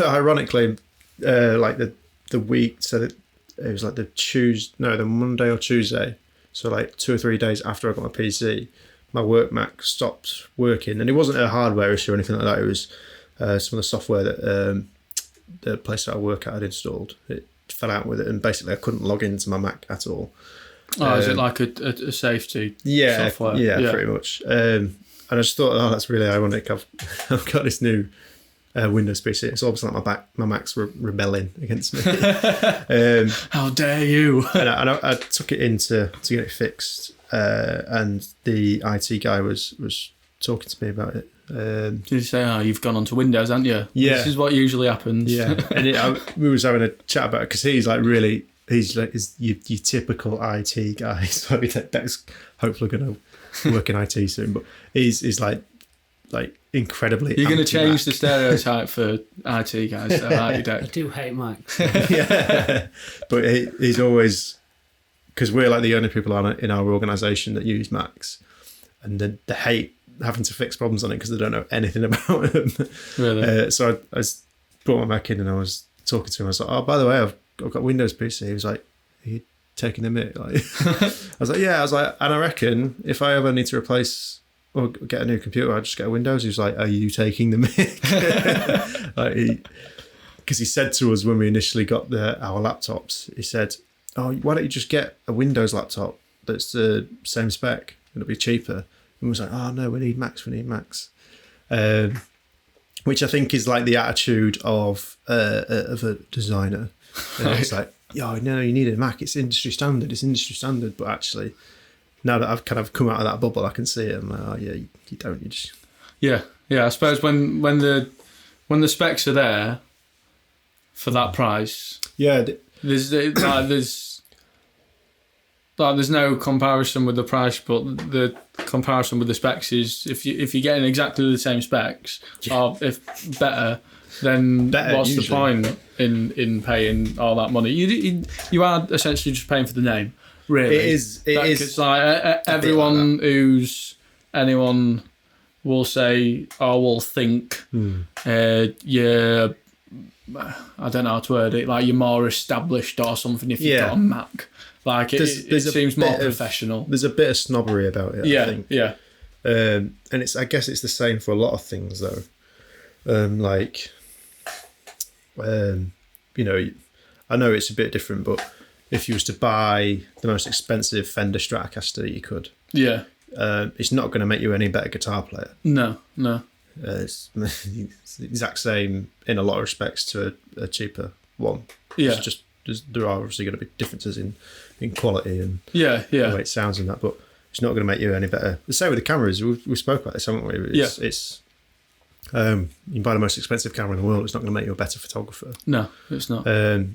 Speaker 1: ironically, like the week, so that it was like the Monday or Tuesday. So like 2 or 3 days after I got my PC, my work Mac stopped working, and it wasn't a hardware issue or anything like that. It was some of the software that the place that I work at had installed. It fell out with it, and basically I couldn't log into my Mac at all.
Speaker 2: Oh, is it like a safety software?
Speaker 1: Yeah, pretty much. And I just thought, that's really ironic. I've got this new Windows PC. It's almost like my Mac's rebelling against me.
Speaker 2: How dare you?
Speaker 1: and I took it in to get it fixed, and the IT guy was talking to me about it.
Speaker 2: Did you say, you've gone onto Windows, haven't you?
Speaker 1: Yeah.
Speaker 2: This is what usually happens.
Speaker 1: Yeah, and we was having a chat about it because he's like your typical IT guy. So that's hopefully going to work in IT soon. But he's like incredibly.
Speaker 2: You're going to change
Speaker 1: anti-Mac.
Speaker 2: the stereotype for IT guys, so aren't you,
Speaker 3: I
Speaker 2: Dave?
Speaker 3: do hate Macs.
Speaker 1: Yeah, but he's always, because we're like the only people in our organisation that use Macs, and the hate having to fix problems on it because they don't know anything about them.
Speaker 2: Really?
Speaker 1: So I brought my Mac in and I was talking to him. I was like, oh, by the way, I've got Windows PC. He was like, are you taking the mick? Like, I was like, yeah. I was like, and I reckon if I ever need to replace or get a new computer, I'll just get a Windows. He was like, are you taking the mick? Like, because he said to us when we initially got our laptops, he said, oh, why don't you just get a Windows laptop that's the same spec? It'll be cheaper. And we was like, oh no, we need Macs. Which I think is like the attitude of a designer. It's like, yeah, no, you need a Mac. It's industry standard. But actually, now that I've kind of come out of that bubble, I can see it. I'm like, oh yeah, you don't. You just
Speaker 2: yeah. I suppose when the specs are there for that price,
Speaker 1: yeah,
Speaker 2: there's no comparison with the price, but the comparison with the specs is if you're getting exactly the same specs, or if better, then what's usually the point in paying all that money? You are essentially just paying for the name, really. It is. It's like everyone anyone will say or will think, yeah, I don't know how to word it, like you're more established or something if you've got a Mac. Like it seems more professional.
Speaker 1: There's a bit of snobbery about it, I think.
Speaker 2: Yeah.
Speaker 1: And I guess it's the same for a lot of things though. You know, I know it's a bit different, but if you was to buy the most expensive Fender Stratocaster you could, it's not going to make you any better guitar player.
Speaker 2: No.
Speaker 1: It's the exact same in a lot of respects to a cheaper one.
Speaker 2: Yeah.
Speaker 1: It's just there are obviously going to be differences in quality and
Speaker 2: the
Speaker 1: way it sounds and that, but it's not going to make you any better. The same with the cameras. We spoke about this, haven't we? It's you can buy the most expensive camera in the world. It's not going to make you a better photographer.
Speaker 2: No, it's not.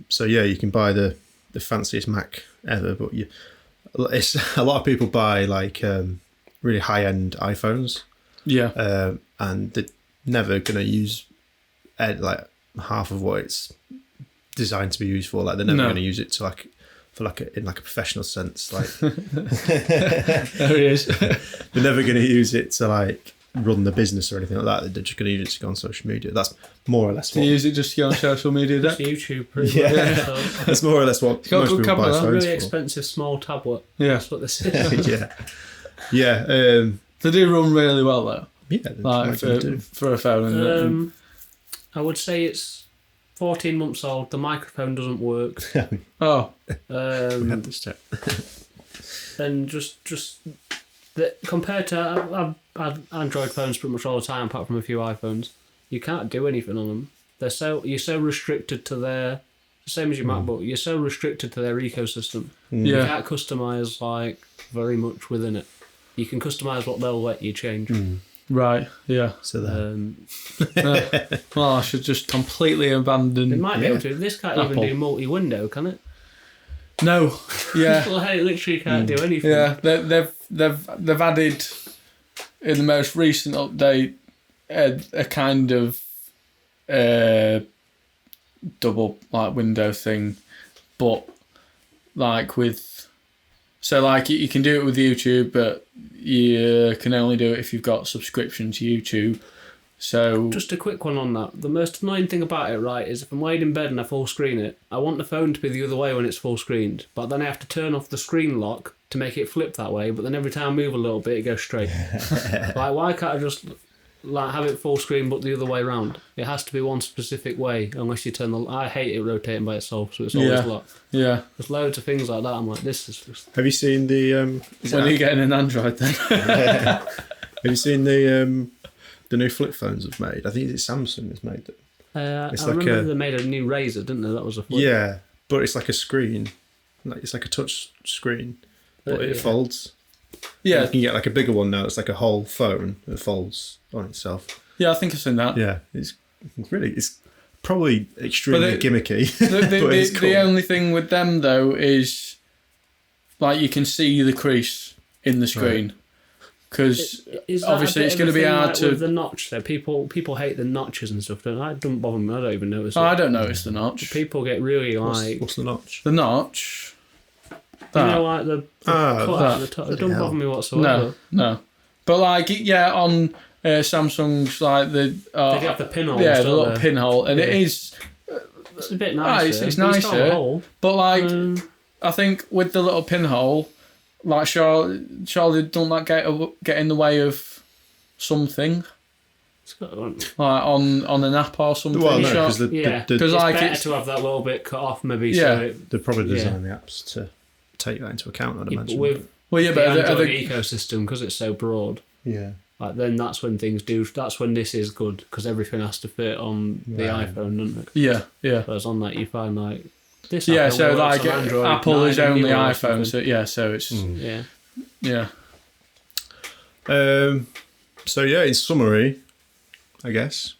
Speaker 1: So yeah, you can buy the fanciest Mac ever, but it's a lot of people buy like really high end iPhones.
Speaker 2: Yeah.
Speaker 1: And they're never going to use like half of what it's designed to be used for. Like they're never going to use it to in a professional sense. Like
Speaker 2: there he is.
Speaker 1: They're never going to use it to like run the business or anything like that. They're just going to use it to go on social media. That's more or less what.
Speaker 2: To use it just to go on social media.
Speaker 3: Just YouTube, pretty much.
Speaker 1: That's more or less what most people buy phones for.
Speaker 3: Really expensive small tablet.
Speaker 2: Yeah,
Speaker 3: that's what this is.
Speaker 1: Yeah.
Speaker 2: They do run really well though.
Speaker 1: Yeah,
Speaker 2: like for a phone.
Speaker 3: I would say it's 14 months old. The microphone doesn't work.
Speaker 2: Oh.
Speaker 1: We had this chat.
Speaker 3: And compared to I've Android phones pretty much all the time, apart from a few iPhones. You can't do anything on them. You're so restricted to their, same as your MacBook. You're so restricted to their ecosystem. You can't customize like very much within it. You can customize what they'll let you change.
Speaker 2: Right, yeah.
Speaker 1: So
Speaker 2: well, I should just completely abandon.
Speaker 3: It might be able to. This can't
Speaker 2: Apple.
Speaker 3: even do multi-window, can it?
Speaker 2: No. Yeah.
Speaker 3: It literally can't do anything.
Speaker 2: Yeah, they've added in the most recent update a kind of double like window thing, but like with. So like you can do it with YouTube, but you can only do it if you've got subscription to YouTube. So
Speaker 3: just a quick one on that. The most annoying thing about it, right, is if I'm laid in bed and I full screen it, I want the phone to be the other way when it's full screened, but then I have to turn off the screen lock to make it flip that way. But then every time I move a little bit, it goes straight. Like, why can't I just like have it full screen but the other way around? It has to be one specific way unless you turn the. I hate it rotating by itself, so it's always locked. Yeah, there's loads of things like that. I'm like, this is just.
Speaker 1: Have you seen the?
Speaker 2: When are you getting an Android then?
Speaker 1: Have you seen the new flip phones I've made? I think it's Samsung that's made it.
Speaker 3: I remember they made a new Razor, didn't they? That was a flip.
Speaker 1: Yeah, but it's like a screen, like it's like a touch screen, but it folds. Yeah, you can get like a bigger one now. It's like a whole phone that folds on itself.
Speaker 2: Yeah, I think I've seen that.
Speaker 1: Yeah, it's probably extremely gimmicky.
Speaker 2: But it's cool. The only thing with them though is like you can see the crease in the screen. Because obviously it's going to be hard to.
Speaker 3: With the notch, though, people hate the notches and stuff. It doesn't bother me. I don't even notice.
Speaker 2: I don't notice the notch.
Speaker 3: People get really like.
Speaker 1: What's the notch?
Speaker 2: The notch.
Speaker 3: You know, like the cut at the top. It doesn't bother me whatsoever.
Speaker 2: No. But like, yeah, on Samsung's like
Speaker 3: they have the pinhole.
Speaker 2: Yeah, the little pinhole, and it is.
Speaker 3: It's a bit nicer.
Speaker 2: It's nicer, but like, I think with the little pinhole, like Charlie don't that get in the way of something. Like on an app or something.
Speaker 1: Well, no, because
Speaker 3: it's like better to have that little bit cut off, maybe.
Speaker 1: Yeah, they've probably designed the apps to take that into account. I'd imagine.
Speaker 3: But the Android ecosystem, because it's so broad.
Speaker 1: Yeah.
Speaker 3: Like then that's when things do. That's when this is good because everything has to fit on the iPhone, doesn't it?
Speaker 2: Yeah.
Speaker 3: Whereas on that you find like this.
Speaker 2: Yeah, so like Apple is only iPhone, so it's yeah.
Speaker 1: So yeah, in summary, I guess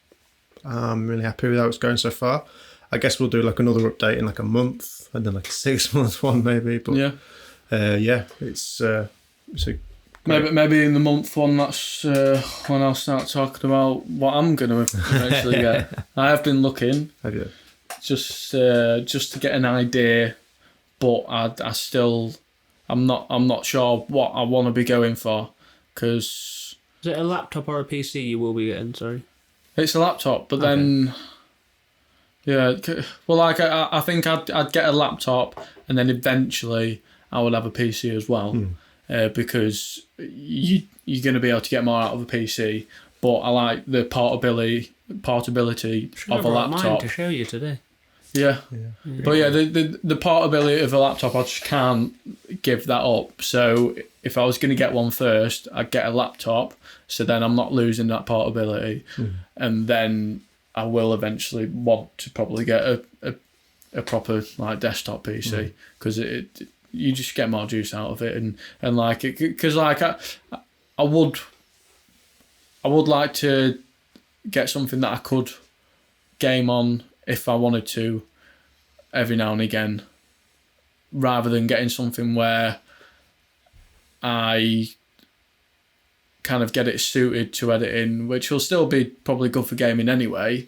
Speaker 1: I'm really happy with how it's going so far. I guess we'll do like another update in like a month and then like a 6-month one maybe. But it's a
Speaker 2: maybe in the month one. That's when I'll start talking about what I'm going to eventually get. I have been looking.
Speaker 1: Have you?
Speaker 2: Just to get an idea, but I'm not sure what I want to be going for because.
Speaker 3: Is it a laptop or a PC you will be getting? Sorry.
Speaker 2: It's a laptop, but then, yeah. Well, like I think I'd get a laptop, and then eventually I would have a PC as well, because you're going to be able to get more out of a PC. But I like the portability of a laptop.
Speaker 3: Mine to show you today.
Speaker 2: Yeah. But yeah, the portability of a laptop, I just can't give that up. So if I was going to get one first, I'd get a laptop. So then I'm not losing that portability, and then I will eventually want to probably get a proper like desktop PC because you just get more juice out of it and like it because like I would like to get something that I could game on if I wanted to every now and again, rather than getting something where I kind of get it suited to editing, which will still be probably good for gaming anyway,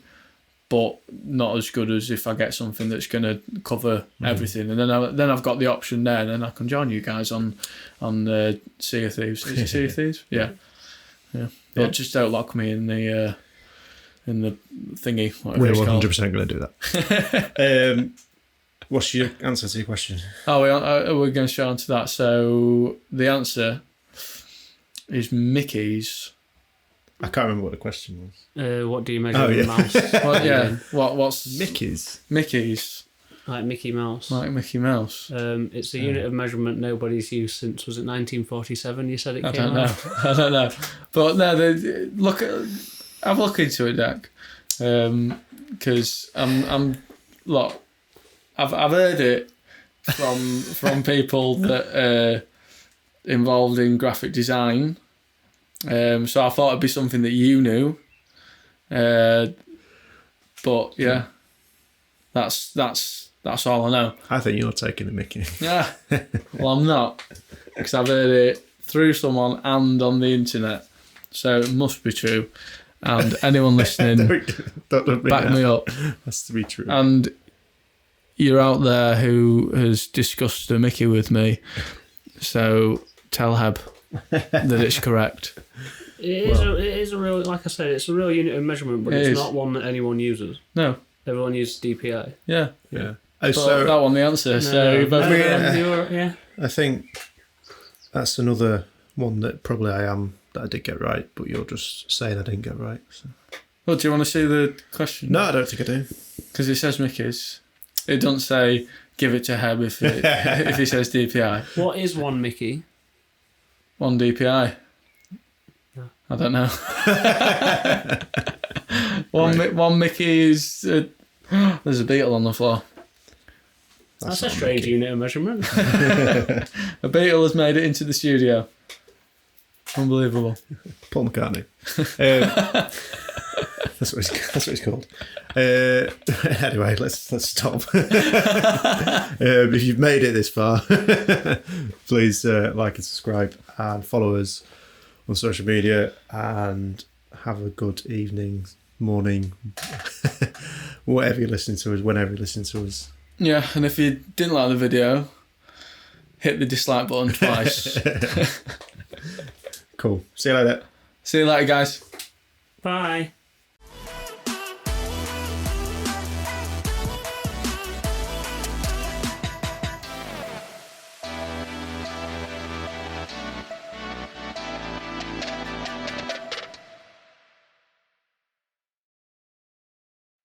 Speaker 2: but not as good as if I get something that's going to cover everything. And then I've got the option there, and then I can join you guys on Sea of Thieves. Is it Sea of Thieves? Yeah. But just don't lock me in the thingy.
Speaker 1: We're 100% going to do that. What's your answer to your question?
Speaker 2: We're going to show on to that. So the answer is Mickey's.
Speaker 1: I can't remember what the question
Speaker 3: was. What do you measure with a mouse?
Speaker 2: What's
Speaker 1: Mickey's?
Speaker 2: Mickey's.
Speaker 3: Like Mickey Mouse.
Speaker 2: Like Mickey Mouse.
Speaker 3: It's a unit of measurement nobody's used since, was it 1947 you said it came out?
Speaker 2: I don't know. But no, I've looked into it, Dak. Because I've heard it from people that are involved in graphic design. So I thought it'd be something that you knew. But yeah, that's all I know.
Speaker 1: I think you're taking the mickey.
Speaker 2: Yeah, well I'm not, because I've heard it through someone and on the internet, so it must be true. And anyone listening,
Speaker 1: don't
Speaker 2: back me up.
Speaker 1: Has to be true.
Speaker 2: And you're out there who has discussed a Mickey with me, so tell Hebb that it's correct.
Speaker 3: It is a real, like I said, it's a real unit of measurement, but it's not one that anyone uses.
Speaker 2: No.
Speaker 3: Everyone uses DPI.
Speaker 2: Yeah.
Speaker 1: So
Speaker 2: that one the answer.
Speaker 1: I think that's another one that probably I did get right, but you're just saying I didn't get right. So.
Speaker 2: Well, do you want to see the question?
Speaker 1: No, I don't think I do.
Speaker 2: Because it says Mickey's. It doesn't say give it to Hebb if he says DPI.
Speaker 3: What is one Mickey?
Speaker 2: One DPI.
Speaker 3: No.
Speaker 2: I don't know. One Mickey is... there's a beetle on the floor.
Speaker 3: That's a strange unit of measurement.
Speaker 2: A beetle has made it into the studio. Unbelievable.
Speaker 1: Paul McCartney. That's what it's called. Anyway, let's stop. If you've made it this far, please like and subscribe and follow us on social media, and have a good evening, morning, whatever you're listening to us, whenever you're listening to us.
Speaker 2: Yeah, and if you didn't like the video, hit the dislike button twice.
Speaker 1: Cool. See you later.
Speaker 2: See you later, guys.
Speaker 3: Bye.